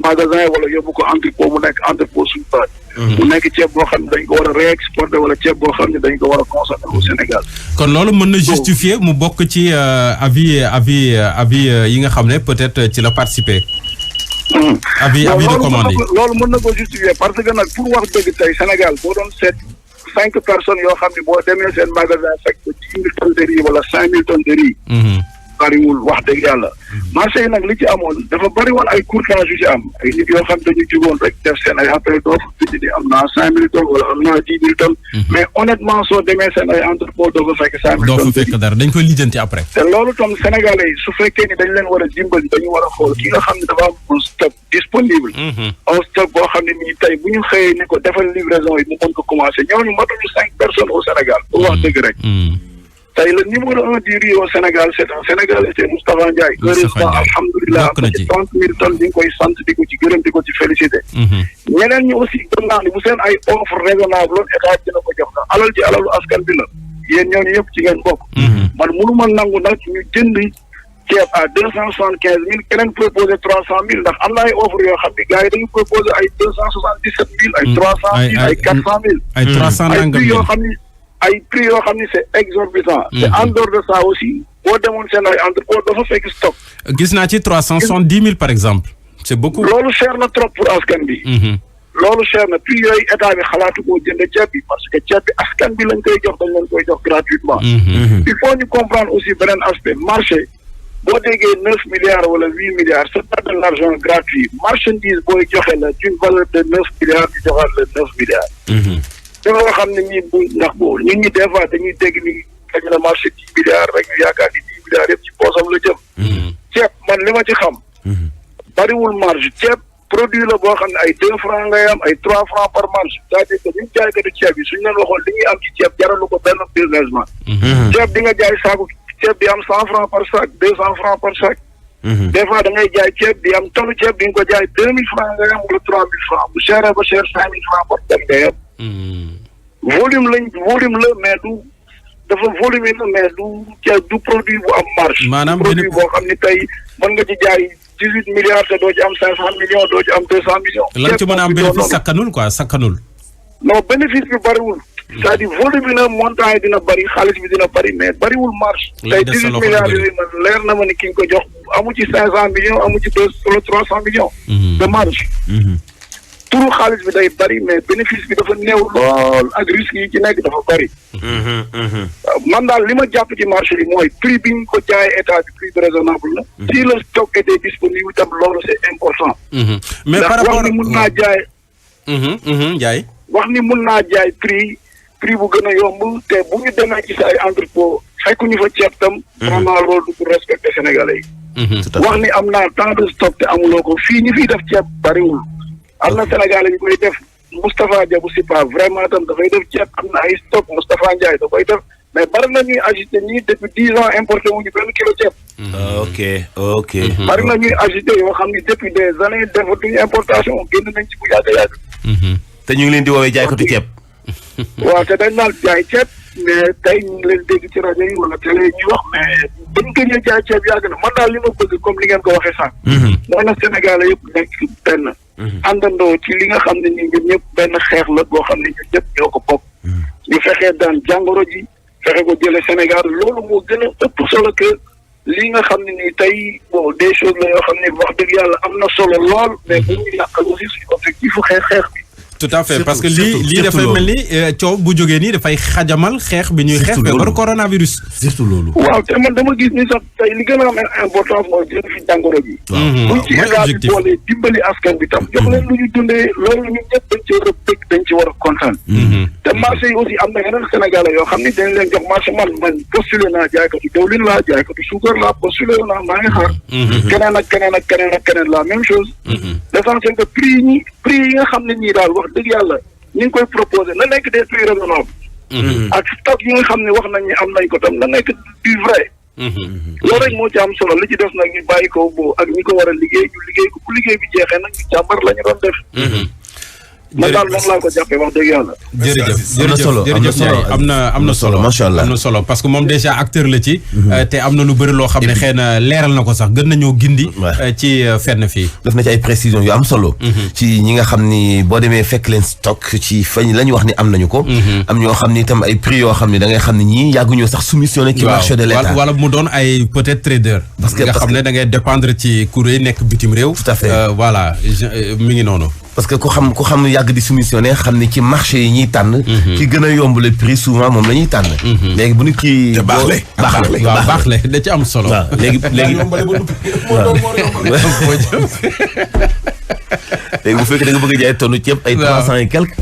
magasin wala yóbbu ko entrepôt mu nekk entrepôt suñu baat. mu nekk ceeb boo xam ne dañ ko war a réexporter wala ceeb boo xam ne dañ ko war a consommer au Sénégal. kon loolu mën na justifier mu bokk ci avis yi nga xam ne peut-être ci la participer. avis de commande yi loolu mën na ko justifier parce que nag pour wax dëgg tey Sénégal boo doon seet 5 personnes yoo xam ne boo demee seen magasin fekk 10 000 tonnes de riz wala 5 000 tonnes de riz. bariwul wax dëgg yàlla. marché yi nag li ci amoon dafa bari woon ay courtage yu ci am ay nit yoo xam dañu jugoon rek def seen ay appel d'offre di am naa 5 000 tonnes wala am naa 10 000 tonnes. mais honnêtement soo demee seen ay entrepôt doo fa fekk 5 000 tonnes. doo fa fekk dara dañ koy lijjanti après. te loolu tam Sénégalais yi su fekkee ni dañ leen war a dimbali dañu war a xool ki nga xam ne dafa am un stock disponible. un stock boo xam ne nii tey bu ñu xëyee ni ko defal livraison yi mu mën ko commencer ñooñu matuñu 5 personnes au Sénégal pour wax dëgg rek. tey le numéro 1 du riz au Sénégal c'est un Sénégalais c'est Moustapha Ndiaye. heureusement alhamdulilah am na ci 30 000 tonnes di nga koy sant di ko ci gërëm di ko ci féliciter. ñeneen ñi aussi gëm naa ni bu seen ay offre raisonnable état dina ko jox na alal ji alalu askan bi la yéen ñooñu yëpp ci ngeen bokk. man mënu ma nangu nag ñu jënd ceeb à 275 000 keneen proposé 300 000 ndax am na ay offre yoo xam ne gars yi dañu proposé ay 277 000 ay 300 000 ay 400 000. ay 300 nangam yoo xam ni ay prix yoo xam ni c'est exorbitant. te en dehors de ça aussi boo demoon seen ay entrepôt dafa fekk stock. gis naa ci 370 000 par exemple. c'est beaucoup. loolu cher na trop pour askan bi. loolu cher na prix yooyu état bi xalaatu koo jënd ceeb bi parce que ceeb bi askan bi lañ koy jox dañ leen koy jox gratuitement. il faut ñu comprendre aussi beneen aspect marché boo déggee 9 milliards wala 8 milliards c'est pas de l'argent gratuit marchandise booy joxe la d'une valeur de 9 milliards di joxaat la 9 milliards. te loo xam ne ñii bu ndax boobu nit ñi des fois dañuy dégg ni kañ la marché 10 milliards rek ñu yaakaar ni 10 milliards yëpp ci poosam la jëm. ceeb man li ma ci xam. bariwul marge ceeb produit la boo xam ne ay 2 francs ngay am ay 3 francs par marge c'est-à-dire que ñun jaaykatu ceeb yi suñu leen waxoon li ñuy am ci ceeb jaralu ko benn businessman. ceeb di nga jaay saako ceeb di am 100 francs par sac 200 francs par sac. des fois da ngay jaay ceeb di am tonu ceeb di nga ko jaay 2000 francs ngay am wala 3000 francs bu cher ba cher 5000 francs par tonne ngay am. volume la mais du dafa volume la mais du produit bu am marge. maanaam produit boo xam ni tey mën nga ci jaay 18 milliards te doo ci am 500 millions doo ci am 200 millions. lan ci mën a am bénéfice sakkanul quoi sakkanul. non bénéfice bi bariwul. c'est-à-dire volume bi na montant yi dina bari xaalis bi dina bari mais bariwul marge. tey 18 milliards yooyu man leer na ma ni ki nga ko jox amu ci 500 millions amu ci 300 millions. de marge. turu xaalis bi day bari mais bénéfice bi dafa néew lool ak risque yi ci nekk dafa bari. man daal li ma jàpp ci marché bi mooy prix bi ñu ko jaayee état bi prix raisonnable la. si le stock était disponible tam loolu c'est important. mais par rapport wax ni mun naa jaay. jaay. wax ni mun naa jaay prix bu gën a yomb te bu ñu demee ci ay entrepôt fekkuñu fa ceeb tam. vraiment loolu du pour respecter Sénégalais yi. wax ni am naa tant de stock te amuloo ko fii ñi fiy def ceeb bariwul. am na Sénégalais yu koy def Moustapha Diabou Sipa vraiment tam dafay def ceeb am na ay stock Moustapha Ndiaye da koy def mais bari na ñuy agité ñii depuis 10 ans importé wuñu benn kilo ceeb. ok. bari na ñuy agité yoo xam ni depuis des années defatuñu importation génn nañ ci bu yàgg. te ñu ngi leen di woowee jaaykatu ceeb. waaw te dañ naan jaay ceeb mais tey ñu ngi leen dégg ci rajo yi wala télé yi ñuy wax mais bañ ko ñëw jaay ceeb yàgg na man daal li ma bëgg comme li ngeen ko waxee sànq. mooy na Sénégalais yëpp nekk benn. àndandoo ci li nga xam ne nii ñun ñëpp benn xeex la boo xam ne ñun ñëpp ñoo ko bokk. ñu fexee daan jàngoro ji fexe ko jëlee Sénégal loolu moo gën a ëpp solo que li nga xam ne nii tey bon des choses la yoo xam ne wax dëgg yàlla am na solo lool mais bu ñu yàqal aussi suñu objectif xeex bi. tout à fait parce que lii dafay mel ni coow bu jógee nii dafay xajamal xeex bi ñuy xeex feebaru coronavirus. surtout loolu. waaw te man dama gis ni sax tey li gën a am importance mooy jël fi jàngoro ji. buñ ci état bi boole dimbali askan bi tam jox leen lu ñu dundee loolu ñun ñëpp dañ ci war a bëgg dañ ci war a kontaan. te marché yi aussi am na yeneen Sénégalais yoo xam ni dañ leen jox marché man postulé naa jaaykatu diwlin laa jaaykatu suukar laa postulé naa maa ngi xaar. keneen ak keneen la même chose. l'essentiel que prix yi nga xam ne ñii daal wax dëgg yàlla ñu ngi koy proposé na nekk des prix raisonnables. ak stock yi nga xam ne wax nañ ni am nañ ko tam na nekk du vrai. loolu rek moo ci am solo li ci def nag ñu bàyyi ko ak ñi ko war a liggéey ñu liggéey ko bu liggéey bi jeexee nag ñu càmbar la ñu doon def. man daal moom laa ko jàppee wax dëgg yàlla. jërëjëf am na solo macha allah am na solo parce que moom déjà acteur la ci. te am na lu bëri loo xam ne xëy na leeral na ko sax gën nañoo gindi. ci fenn fii. def na ci ay précisions yu am solo. ci ñi nga xam ni boo demee fekk leen stock ci fañ la ñu wax ni am nañu ko. am ñoo xam ni itam ay prix yoo xam ne da ngay xam ne ñii yàgguñoo sax soumissionné ci marché de l'État. wala mu doon ay peut-être trader. parce que nga xam ne da ngay dépendre ci cours yi nekk bitim réew. tout à fait voilà mi ngi noonu. parce que ku xam yàgg di soumissionné xam ni ci marché yi ñuy tànn. ki gën a yomb le prix souvent moom la ñuy tànn. léegi bu nit ki. te baax le da ci am solo. waaw léegi léegi bu fekkee da nga bëgg a jaay tonne ceeb ay 300 et quelque.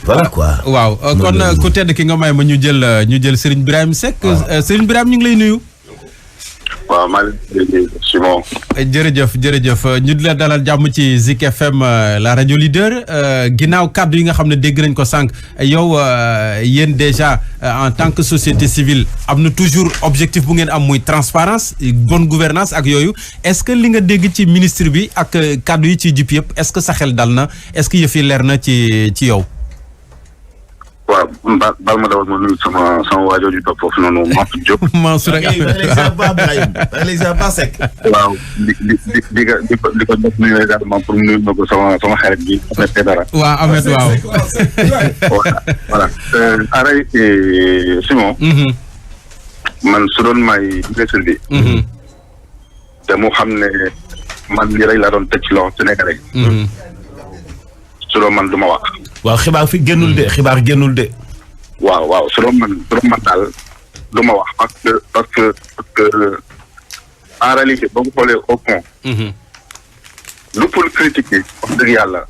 voilà quoi. waaw kon ku tedd ki nga may ma ñu jël Serigne Birahim Seck. Serigne Birahim ñu ngi lay nuyu. waaw maa ngi lay Simon. jërëjëf ñu di la dalal jàmm ci Zik FM la rajo leader ginnaaw kàddu yi nga xam ne dégg nañ ko sànq yow yéen déjà en tant que société civile am na toujours objectif bu ngeen am muy transparence bonne gouvernance ak yooyu est-ce que li nga dégg ci ministre bi ak kàddu yi ci jip yëpp est-ce que sa xel dal na est-ce que yëf yi leer na ci yow. waaw baal ma dawal ma nuyu sama waajoo di topp foofu noonu Mansour Diop. Mansour ak waaw di ko def nuyu également pour nuyu ma ko sama xarit bi Ahmed Aidara. waaw Ahmed waaw. voilà Aray Simon. man su doon may ministre bi. te mu xam ne man lii rek laa doon teg ci loxo Sénégalais. su doon man du ma wax. waaw xibaar génnul de. waaw su doon man daal du ma wax parce que en réalité boo ko xoolee au fond. lu pour critiquer wax dëgg yàlla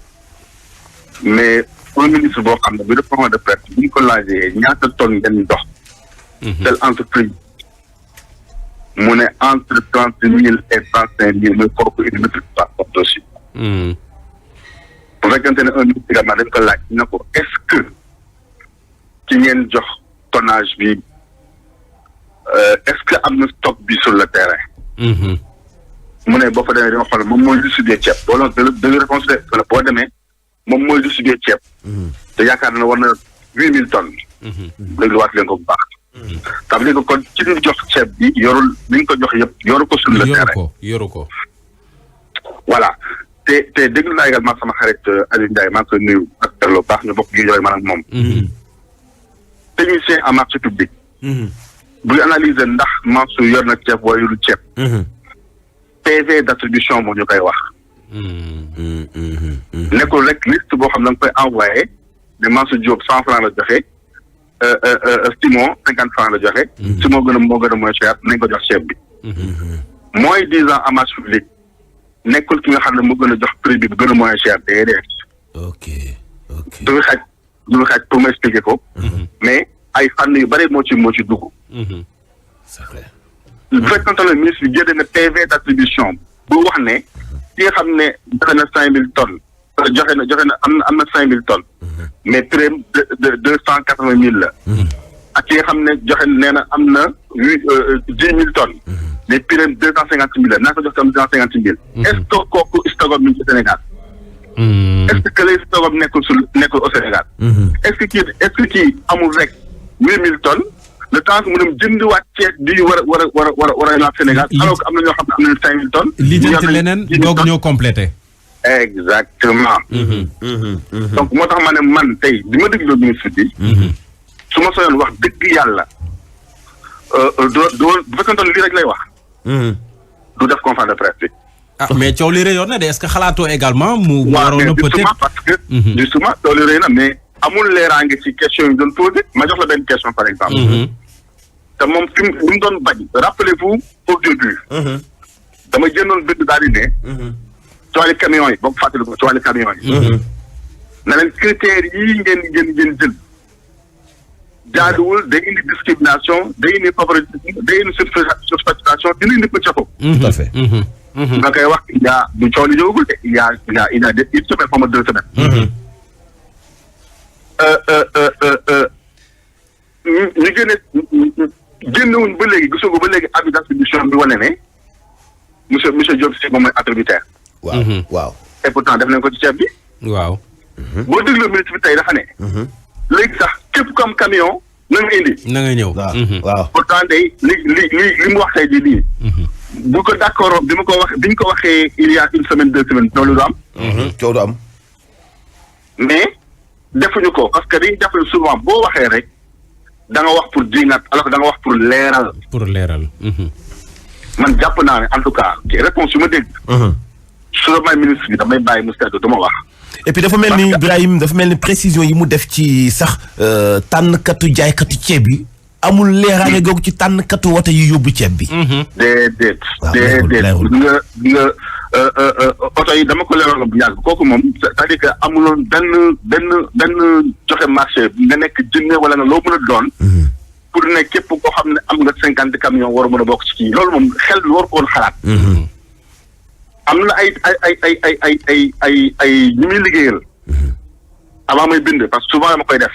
mais un ministre boo xam ne bi def point de presse bu ñu ko laajee ñaata tonne ngeen dox. telle entreprise mu ne entre 30,000 et 35,000 mooy kooku une maîtrise pas dessus. bu fekkente ne un ministre également dañ ko laaj na ko est-ce que ci ngeen jox tonnage bi est-ce que am na stock bi sur le terrain. mu ne boo fa demee da nga xool moom mooy distribuer ceeb wala de réponse wala boo demee moom mooy distribuer ceeb. te yaakaar na war na 8,000 tonnes. léegi waat leen ko bu baax. ça veut dire que kon ci ñu jox ceeb bi yorul li nga ko jox yëpp yoru ko sur le terrain. yoru ko. voilà. te déglu naa également sama xarit Aliou Ndiaye maa ngi koy nuyu ak lu baax ñu bokk gi yooyu man ak moom. technicien en marché public. buy analyser ndax Mansour yor na ceeb wala yorul ceeb. PV d'attribution moo ñu koy wax. nekkul rek liste boo xam ne da nga koy envoyé ne Mansour Diop 100 francs la joxe Simon 50 francs la joxe. Simon moo gën a moins cher nañ ko jox ceeb bi. moins 10 ans en marché public. nekkul ki nga xam ne moo gën a jox prix bi bu gën a moins cher déedéet. ok. du ñu xaaj pour ma expliquer ko. mais ay fànn yu bëri moo ci dugg. c'est vrai. bu fekkente ne ministre bi génne na PV d'attribution bu wax ne ki nga xam ne joxe na 5,000 tonnes joxe na am na 5,000 tonnes. mais prime de 280,000 la. ak ki nga xam ne joxe nee na am na 10,000 tonnes. mais prime 250,000 la naa ko jox tam 250,000. est-ce que kooku stock mi ngi ci Sénégal. est-ce que lay stockam nekkul au Sénégal. est-ce que kii amul rek 8000 tonnes le temps que mu dem jëndiwaat ceeb bi war a laaj Sénégal. alors que am na ñoo xam ne am nañu 5000 tonnes. li jënd leneen doog ñoo complété. exactement. donc moo tax ma ne man tey bi ma dégloo ministre bi. su ma soyoon wax dëgg yàlla bu fekkoon lii rek lay wax. du def conférence de presse bi. mais coow li rëyoon na de est-ce que xalaatoo également mu. waroon na peut-être parce que. justement coow li rëy na mais amul leeraange ci question yi doon posé ma jox la benn question par exemple. te moom fi mu doon bañ. rappelez-vous au début. dama jëndoon bind daal di ne. ci wàllu camions yi boo ko fàttali ko ci wàllu camions yi. na leen critères yii ngeen jël. jaaduwul day indi discrimination day indi favoritisme day indi surfacturation dina indi pëccëxoo. tout à fait. nga koy wax il y a du coow li ñëwagul de il y a une semaine xaw ma 2 semaines. ñu génnewuñ ba léegi gisagu ba léegi avis d'attribution bi wane ne monsieur Diop si moom mooy attributaire. waaw. et pourtant def nañ ko ci ceeb bi. waaw. boo dégloo ministre bi tey dafa ne. léegi sax képp comme camion na nga indi. na nga ñëw. waaw. pourtant day li mu wax tey jii nii. bu ko d'accord bi ñu ko waxee il y a une semaine 2 semaines loolu du am. coow du am. mais defuñu ko parce que dañuy jàpp ne souvent boo waxee rek da nga wax pour diingat alors que da nga wax pour leeral. man jàpp naa ne en tout cas réponse yu ma dégg. su la may ministre bi damay bàyyi mu sedd du ma wax. et puis dafa mel ni Ibrahim dafa mel ni précision yi mu def ci sax tànnkatu jaaykatu ceeb bi amul leeraange googu ci tànnkatu wote yi yóbbu ceeb bi. déedéet. nga oto yi dama ko leeral bu yàgg kooku moom c'est-à-dire que amuloon benn joxe marché nga nekk jinne wala nga loo mën a doon. pour ne képp koo xam ne am nga 50 camions war a mën a bokk ci kii loolu moom xel bi war ko woon xalaat. am na ay ñu muy liggéeyal. avant may bind parce que souvent dama koy def.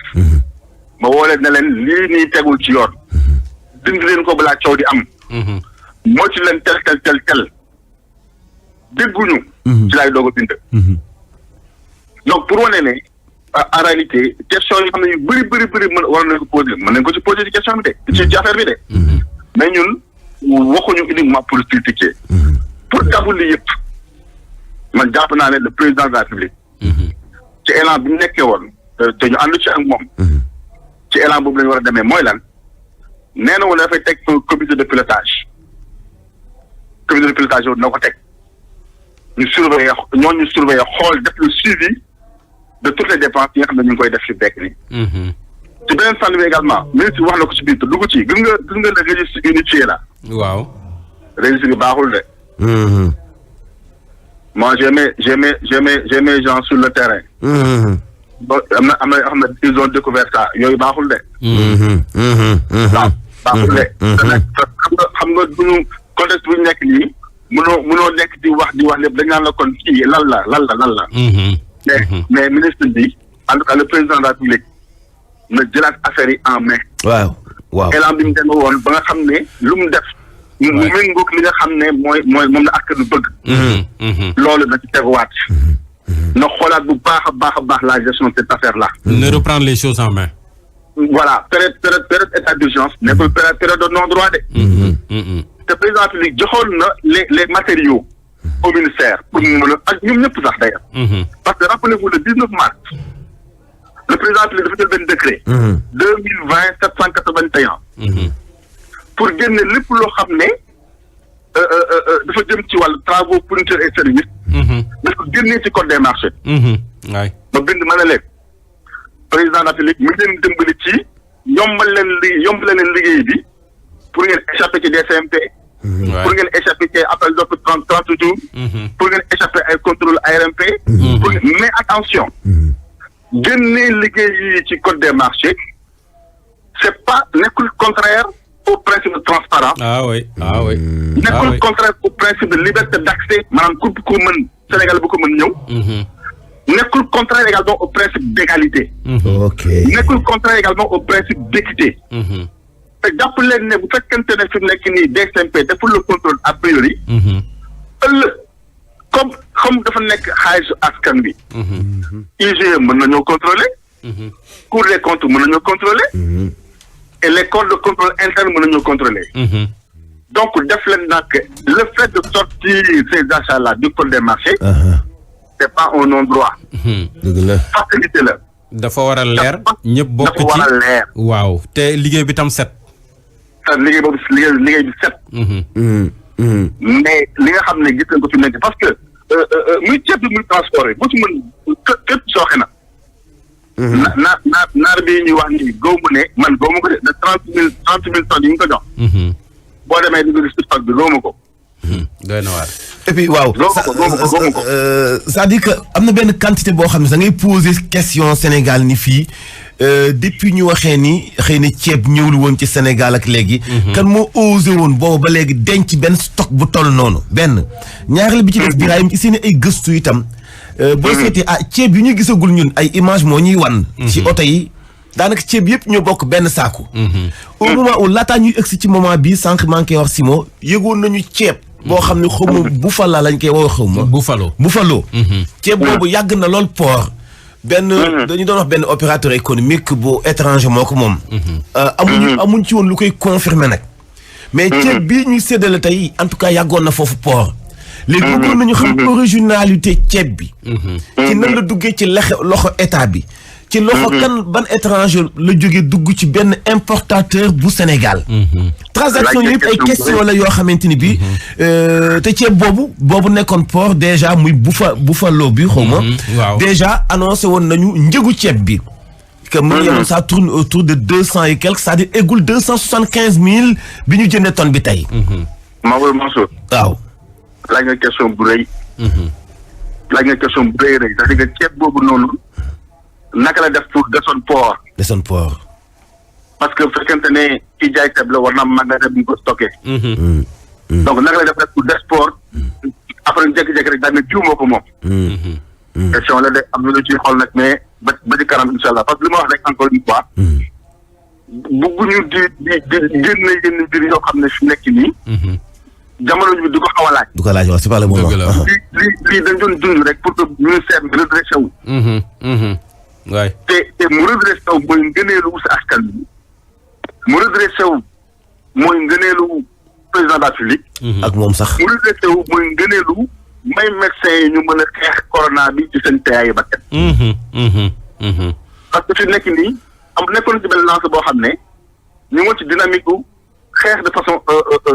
ma woo leen ne leen lii nii tegul ci yoon. dindi leen ko balaa coow di am. moo ci leen tel. dégguñu. ci laay doog a bind. donc pour wane ne en réalité question yi xam ne yu bëri mën war nañ ko poser mën nañ ko ci poser ci question bi de. ci affaire bi de. mais ñun waxuñu uniquement pour critiquer. pour dabu li yëpp. man jàpp naa ne le président de la République. ci élan bi mu nekkee woon te ñu ànd ci ak moom. ci élan boobu la ñu war a demee mooy lan nee na woon dafay teg comité de pilotage. comité de pilotage yow dina ko teg ñu surveiller xool def le suivi de toutes les dépenses yi nga xam ne ñu ngi koy def ci bekk nii. ci beneen fànn bi également ministre wax na ko ci biir te dugg ci gis nga le registre unifié la. waaw. registre bi baaxul de. moi j'ai mes gens sur le terrain. bon am na yoo xam ne ils ont découvert ça yooyu baaxul de. waaw baaxul de. xam nga duñu contexte bu ñu nekk nii mënoo nekk di wax lépp dañ naan la kon kii lan la. mais ministre bi en tout cas le président de la République na jëlaat affaire yi en main. waaw. élan bi mu demee woon ba nga xam ne lu mu def. mu méngoog li nga xam ne mooy moom la askan wi bëgg. loolu na ci teguwaat. na xoolaat bu baax a baax la gestion de cette affaire là. ne reprendre les choses en main. voilà période état d'urgence nekkul période de non droit de. te président bi joxoon na les matériaux au ministère pour mu mën a ak ñoom ñëpp sax d'ailleurs. parce que rappelez-vous le 19 mars le président bi dafa jël benn décret. 2020-781. pour génne lépp loo xam ne dafa jëm ci wàllu travaux fournitures et services. dafa génnee ci code des marchés. ma bind ma ne leen président de la République mi leen dimbali ci yombal leen liggéey bi pour ngeen échapper ci DCMP. pour ngeen échapper ci appel d'offres 30 jours. pour ngeen échapper ay contrôle ARMP. mais attention génnee liggéey yi ci code des marchés c'est pas nekkul contraire au principe de transparence. nekkul contraire au principe de liberté d'accès maanaam ku ko mën Sénégal bu ko mën ñëw. nekkul contraire également au principe d'égalité. nekkul contraire également au principe d'équité. te jàpp leen ne bu fekkente ne fi mu nekk nii DCMP deful le contrôle a priori. ëllëg comme dafa nekk xaalisu askan bi. IGE mën nañoo contrôler. Cour des comptes mën nañoo contrôler. et les corps de contrôle interne mën nañoo contrôler. donc def leen nag le fait de sortir ces achats là du code des marchés. c'est pas un non droit. dëgg la facilité la. dafa war a leer ñëpp bokk ci dafa war a leer. waaw te liggéey bi tam set. liggéey boobu liggéey bi set. mais li nga xam ne gis nañ ko fi nekk parce que muy ceeb bi muy transport yi bu ci mën képp sooxe na. naar bi ñuy wax nii góob mu ne man góob ma ko de 30 000 tonnes yi ñu ko jox. boo demee di nga gis stock bi góob ma ko. doy na waar. et puis waaw c'est-à-dire que am na benn quantité boo xam ne da ngay poser question Sénégal ni fii depuis ñu waxee ni xëy na ceeb ñëwul woon ci Sénégal ak léegi. kan moo osé woon boobu ba léegi denc benn stock bu toll noonu benn ñaareel bi ci def Birahim ci seen ay gëstu itam. boo seetee ceeb yu ñu gisagul ñun ay image moo ñuy wan. ci oto yi daanaka ceeb yëpp ñoo bokk benn saaku. au moment où laataa ñuy egsi ci moment bii sànq maa ngi koy wax Simon yëgoon nañu ceeb. boo xam ne xaw ma Buffalo lañ koy woo xaw ma. Buffalo. ceeb boobu yàgg na lool port. dañu doon wax benn opérateur économique bu étranger moo ko moom. amuñ ci woon lu koy confirmer nag. mais ceeb bii ñuy séddale tey en tout cas yàggoon na foofu port. léegi bëggoon nañu xam originalité ceeb bi. ci nan la duggee ci loxo état bi. ci loxo kan ban étranger la jógee dugg ci benn importateur bu Sénégal. transaction yëpp ay question la yoo xamante ni bii. te ceeb boobu nekkoon port déjà muy Buffalo bi xaw ma. déjà annoncé woon nañu njëgu ceeb bi. que mu ngi yemoon ça tourne autour de 200 et quelques c'est-à-dire égul 275 000 bi ñu jëndee tonne bi tey. Maodo Mansour. waaw. laaj nga question bu rëy. Rek c'est-à-dire que ceeb boobu noonu. naka la def pour desoon port. parce que fekkente ne ci jaay ceeb la war na am magasin bi ñu ko stocké. donc naka la def rek pour des port. après ñu jékki-jékki rek daal ne jiw moo ko moom. question la de am na lu ciy xool nag mais ba ci kanam incha allah parce que li ma wax rek encore une fois. bëgguñu di génne yenn mbir yoo xam ne fi nekk nii. jamono bi du ko xaw a laaj. du ko laaj waaw c'est pas le moment. lii dañ doon dund rek pour que ministère bi redressé wu. waay te mu redressé wu mooy ngëneelu sa askan bi mu redressé wu mooy ngëneelu président de la République. ak moom sax. mu redressé wu mooy ngëneelu may médecins yi ñu mën a xeex corona bi ci seen teeyaayu bakkan. parce que fi nekk nii nekkoon ci benn lance boo xam ne ñu ngi ci dynamique gu xeex de façon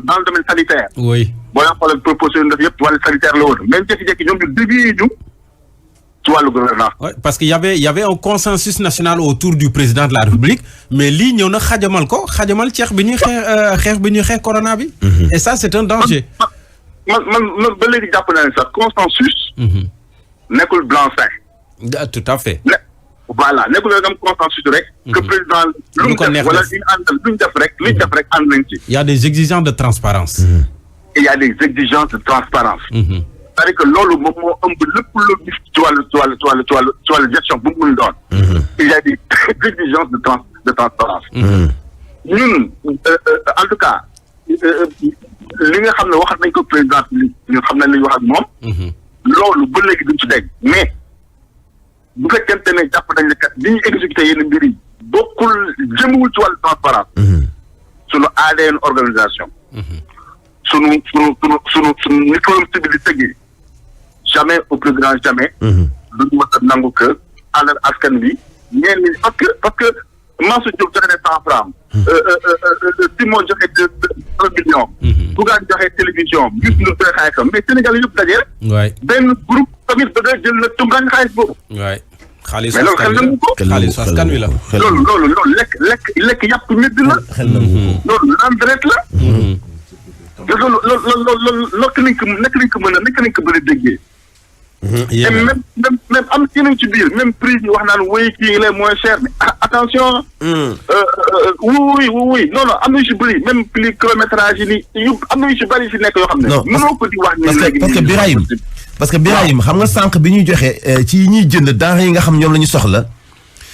dans le domaine sanitaire. oui boo leen xoolee proposition yi def yëpp wàllu sanitaire la woon même jékki-jékki ñoom ñu dévié ñu. Ouais, parce qu'il y avait un consensus national autour du président de la République mais lii ñëw na xajamal ceex bi ñuy xeex corona bi. Et ça c'est un danger. man ba léegi jàpp naa ne sax consensus. nekkul blanc-seing. Tout à fait. Voilà nekkul nga am consensus rek. que président lu mu def wala ñu àndal lu ñu def rek ànd nañ ci. Il y a des exigences de transparence. Il y a des exigences de transparence. c'est-à-dire que loolu moom moo ëmb lépp loo gis ci wàllu gestion bu mu mun doon. il y a des exigences de transparence. ñun en tout cas li nga xam ne waxat nañ ko président bi ñun xam nañ li ñu wax ak moom. loolu ba léegi duñ ci dégg mais bu fekkente ne jàpp nañ ne kat li ñuy exécuté yenn mbir yi bokkul jëmewul ci wàllu transparence. sunu ADN organisation. sunu ni forum civil di tëggee jamais au plus grand jamais. duñu mën a nangu que alal askan bi ñenn ñi parce que Mansour Diop joxe ne 100 francs. Simon joxe 1 million. Bougane joxe télévision gis ñu koy xaalisam mais Sénégal yëpp daje rek. waay benn groupe tamit bëgg a jël na tumuraan xaalis boobu. waay xaalis mais loolu xel nangu ko. xaalis askan wi la. loolu lekk yàpp nit la. loolu naan deret la. loolu nekk nañ ko mën a déggee. et même am ci biir même prix yi wax naan woy kii il est moins cher mais attention. oui non am na yu si bëri même prix kilométrage yi nii am na yu si bëri si nekk yoo xam ne. mënoo ko di wax nii léegi parce que Birahim xam nga sànq bi ñuy joxe ci ñuy jënd denrées yi nga xam ñoom la ñu soxla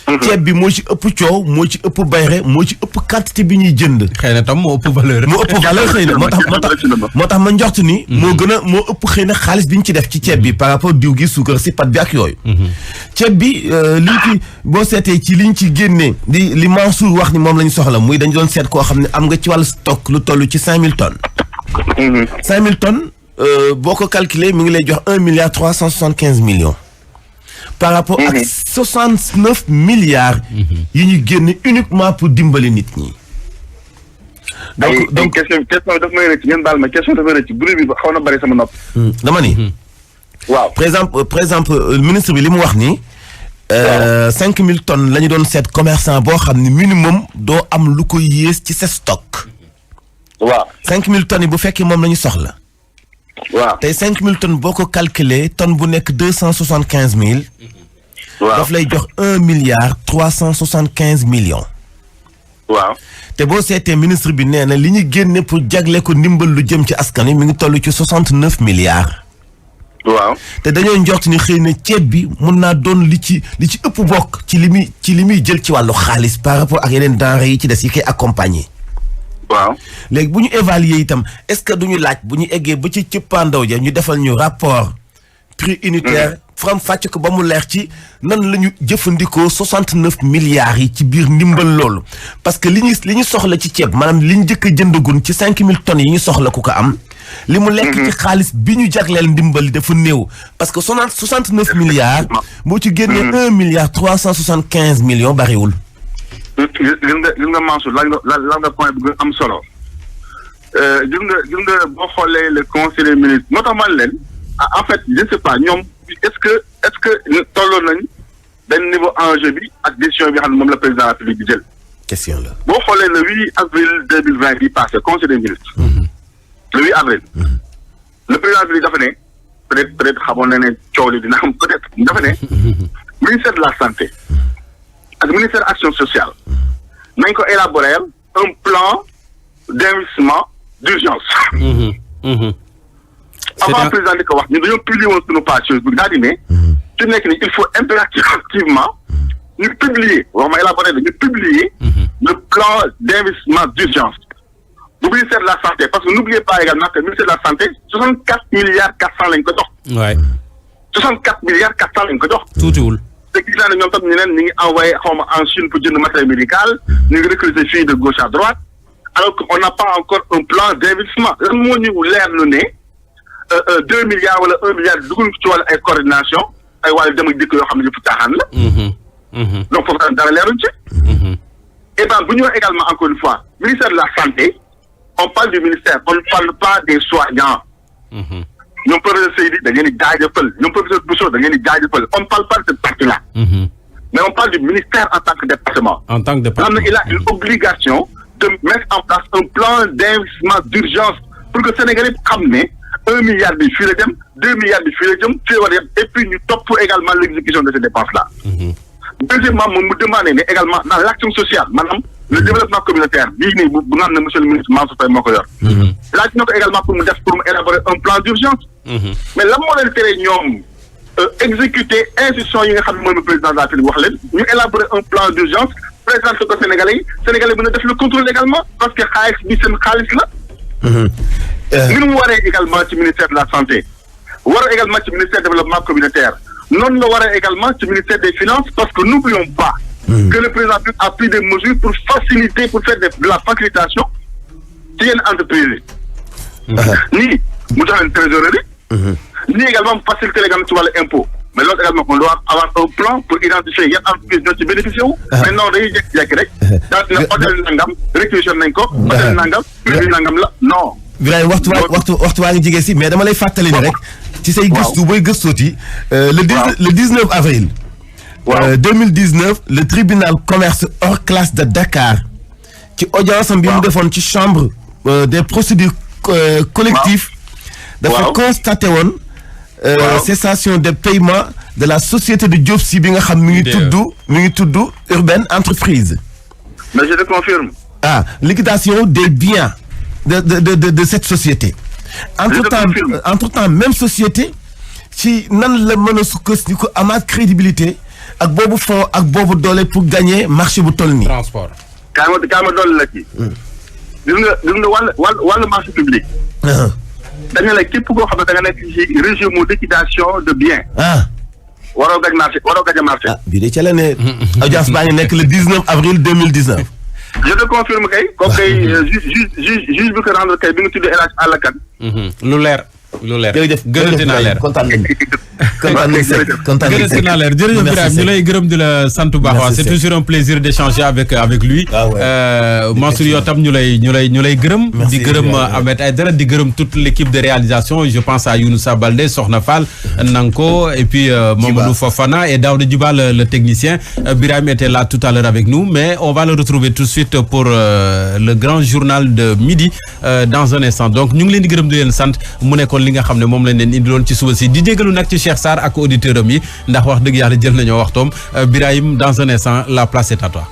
ceeb bi moo ci ëpp coow moo ci ëpp bayre moo ci ëpp quantité bi ñuy jënd. xëy na tam moo ëpp valeur. moo ëpp valeur xëy na moo tax ma njort ni. moo ëpp xëy na xaalis bi ñu ci def ci ceeb bi par rapport diw gi suukar si pat bi ak yooyu. ceeb bi liñ ci boo seetee ci liñ ci génnee li Mansour wax ni moom la ñu soxla muy dañu doon seet koo xam ne am nga ci wàllu stock lu toll ci 5000 tonnes. 5000 tonnes boo ko calculer mi ngi lay jox 1,375 milliards. par rapport ak 69 milliards. yi ñu génne uniquement pour dimbali nit ñi. donc question daf may rëcc ngeen baal ma question daf may rëcc bruit bi xaw na bari sama nopp. dama ni. waaw par exemple ministre bi li mu wax ni. 5000 tonnes la ñu doon seet commerçant boo xam ne minimum doo am lu ko yées ci sa stock. waaw 5000 tonnes yi bu fekkee moom la ñu soxla. waaw tey 5000 tonnes boo ko calculer tonne bu nekk 275 000. waaw daf lay jox 1,375 milliards. waaw te boo seetee ministre bi nee na li ñu génne pour jagle ko ndimbal lu jëm ci askan wi mi ngi toll ci 69 milliards. waaw te dañoo njort ni xëy na ceeb bi mun naa doon li ci ëpp bokk ci li muy jël ci wàllu xaalis par rapport ak yeneen denrées yi ci des yi koy accompagner. waaw léegi bu ñu évaluer itam est-ce que duñu laaj bu ñu eggee ba ci cëppaandaw ja ñu defal ñu rapport prix unitaire faram fàcc ko ba mu leer ci nan la ñu jëfandikoo 69 milliards yi ci biir ndimbal loolu parce que li ñu soxla ci ceeb maanaam li ñu jëkk a jëndagun ci 5000 tonnes yi ñu soxla ku ko am li mu lekk ci xaalis bi ñu jagleel ndimbal dafa néew parce que 69 milliards boo ci génnee 1,375 milliards bariwul. gis nga Mansour lan nga point bu am solo gis nga boo xoolee le conseil des ministres moo tax man leen en fait je ne sais pas ñoom est-ce que tolloon nañ benn niveau enjeu bi ak décision bi xam ne moom la président de la République di jël. question la boo xoolee le 8 avril 2020 bi passé conseil des ministres. le 8 avril. le président de la République dafa ne peut-être xamoon na ne coow li dina am peut-être dafa ne ministère de la santé. ak ministère action sociale nañ ko élaborer un plan d'investissement d'urgence. avant président di ko wax ñu dañoo publier woon suñu page Facebook daal di ne ci nekk ni il faut impérativement ñu publier wax ma élaborer ñu publier le plan d'investissement d'urgence du ministère de la santé parce que n'oubliez pas également que le ministère de la santé 64 milliards 400 lañ ko jox. waay 64 milliards 400 lañ ko jox. tuutiwul. te gis naa ne ñoom tam ñu ngi envoyé xaw ma en Chine pour jënd matériel médical ñu ngi recruter fii de gauche à droite alors que on n'a pas encore un plan d'investissement lan moo ñu leer lu ne 2 milliards wala 1 milliard dugul ci wàllu ay coordination ay wàllu dem ak dikk yoo xam ne yëpp caaxaan la. donc foofu tamit dara leeruñ ci. et bien bu ñu wax également encore une fois ministère de la santé on parle du ministère on ne parle pas des soignants. ñoom professeur Seydi da ngeen di jaajëfal ñoom professeur Bousso da ngeen di jaajëfal on parle pas de cette partie là. mais on parle du ministère en tant que département. en tant que département il a une obligation de mettre en place un plan d'investissement d'urgence pour que Sénégalais xam ne 1 milliard bi fii la jëm 2 milliards bi fii la jëm fii war a yem et puis ñu topp également l'exécution de ces dépenses là. deuxièmement moom mu demandé ne également dans l'action sociale maanaam le développement communautaire bii nii bu nga xam ne monsieur le ministre Mansour Faye moo ko yor. laaj na ko également pour mu élaborer un plan d'urgence. mais lan moo leen tere ñoom exécuter institution yi nga xam ne mooy le président de la République wax leen ñu élaborer un plan d'urgence présenter ko Sénégalais yi Sénégalais mën a def le contrôle également parce que xaalis bi seen xaalis la. ni mu waree également ci ministère de la santé war également ci ministère du développement communautaire noonu la waree également ci ministère des finances parce que n'oublions pas que le président a pris des mesures pour faciliter pour faire de la facilitation ci yenn entreprises yi. nii mu jox leen trésorerie. nii également mu faciliter également ci wàllu impôt mais loolu également on doit avoir un plan pour identifier yan entreprise ñoo ci bénéficié wu. mais non dañuy jékki-jékki rek. daal dina hôtel nangam réquisition nañ ko. hôtel nangam prix nangam la non. Birahim waxtu waa ngi jege si mais dama lay fàttali ne rek. ci say gëstu booy gëstooti. le 19 avril. 2019 le tribunal commerce hors classe de Dakar ci audience am bi mu defoon ci chambre des procédures collectives. dafa constaté woon. cessation de paiement de la société de Diop Sy bi nga xam mi ngi tudd Urbaine Entreprise. mais je te confirme. liquidation des biens de cette société. entre temps même société ci nan la mën a sukkandiku amaat crédibilité ak boobu fond ak boobu doole pour gagner marché bu toll nii. transport. kaa ma dolli la ci. gis nga wàllu marché public. dañu ne képp koo xam ne da nga nekk ci régime d'équitation de biens. waroo gañ marché. bii de ca la ne. audience baa ngi nekk le 19 avril 2019. je te confirme kay. kooku kay juge bi ko rendre kay bi nga tuddee El Hadj Alla Kane. lu leer. jërëjëf gërëmati naa leer kontaan gërëmati naa leer jërëjëf Birahim ñu lay gërëm di la sant bu baax. C'est toujours un plaisir d'échanger avec lui. Mansour yow tam ñu lay gërëm. di gërëm Ahmed Aïdara di gërëm toute l'équipe de réalisation je pense à Younoussa Baldé Sokhna Fall Nanko et puis Mamadou Fofana et Daouda Djiba le technicien. Birahim était là tout à l'heure avec nous mais on va le retrouver tout de suite pour le grand journal de midi dans un instant donc ñu ngi leen di gërëm di leen sant mu nekkoon li nga xam ne moom lañ leen indiloon ci suba si di jégalu nag ci Cheikh Sarr ak auditeurs am yi ndax wax dëgg yàlla jël nañoo waxtoom Birahim dans un instant la place est à toi.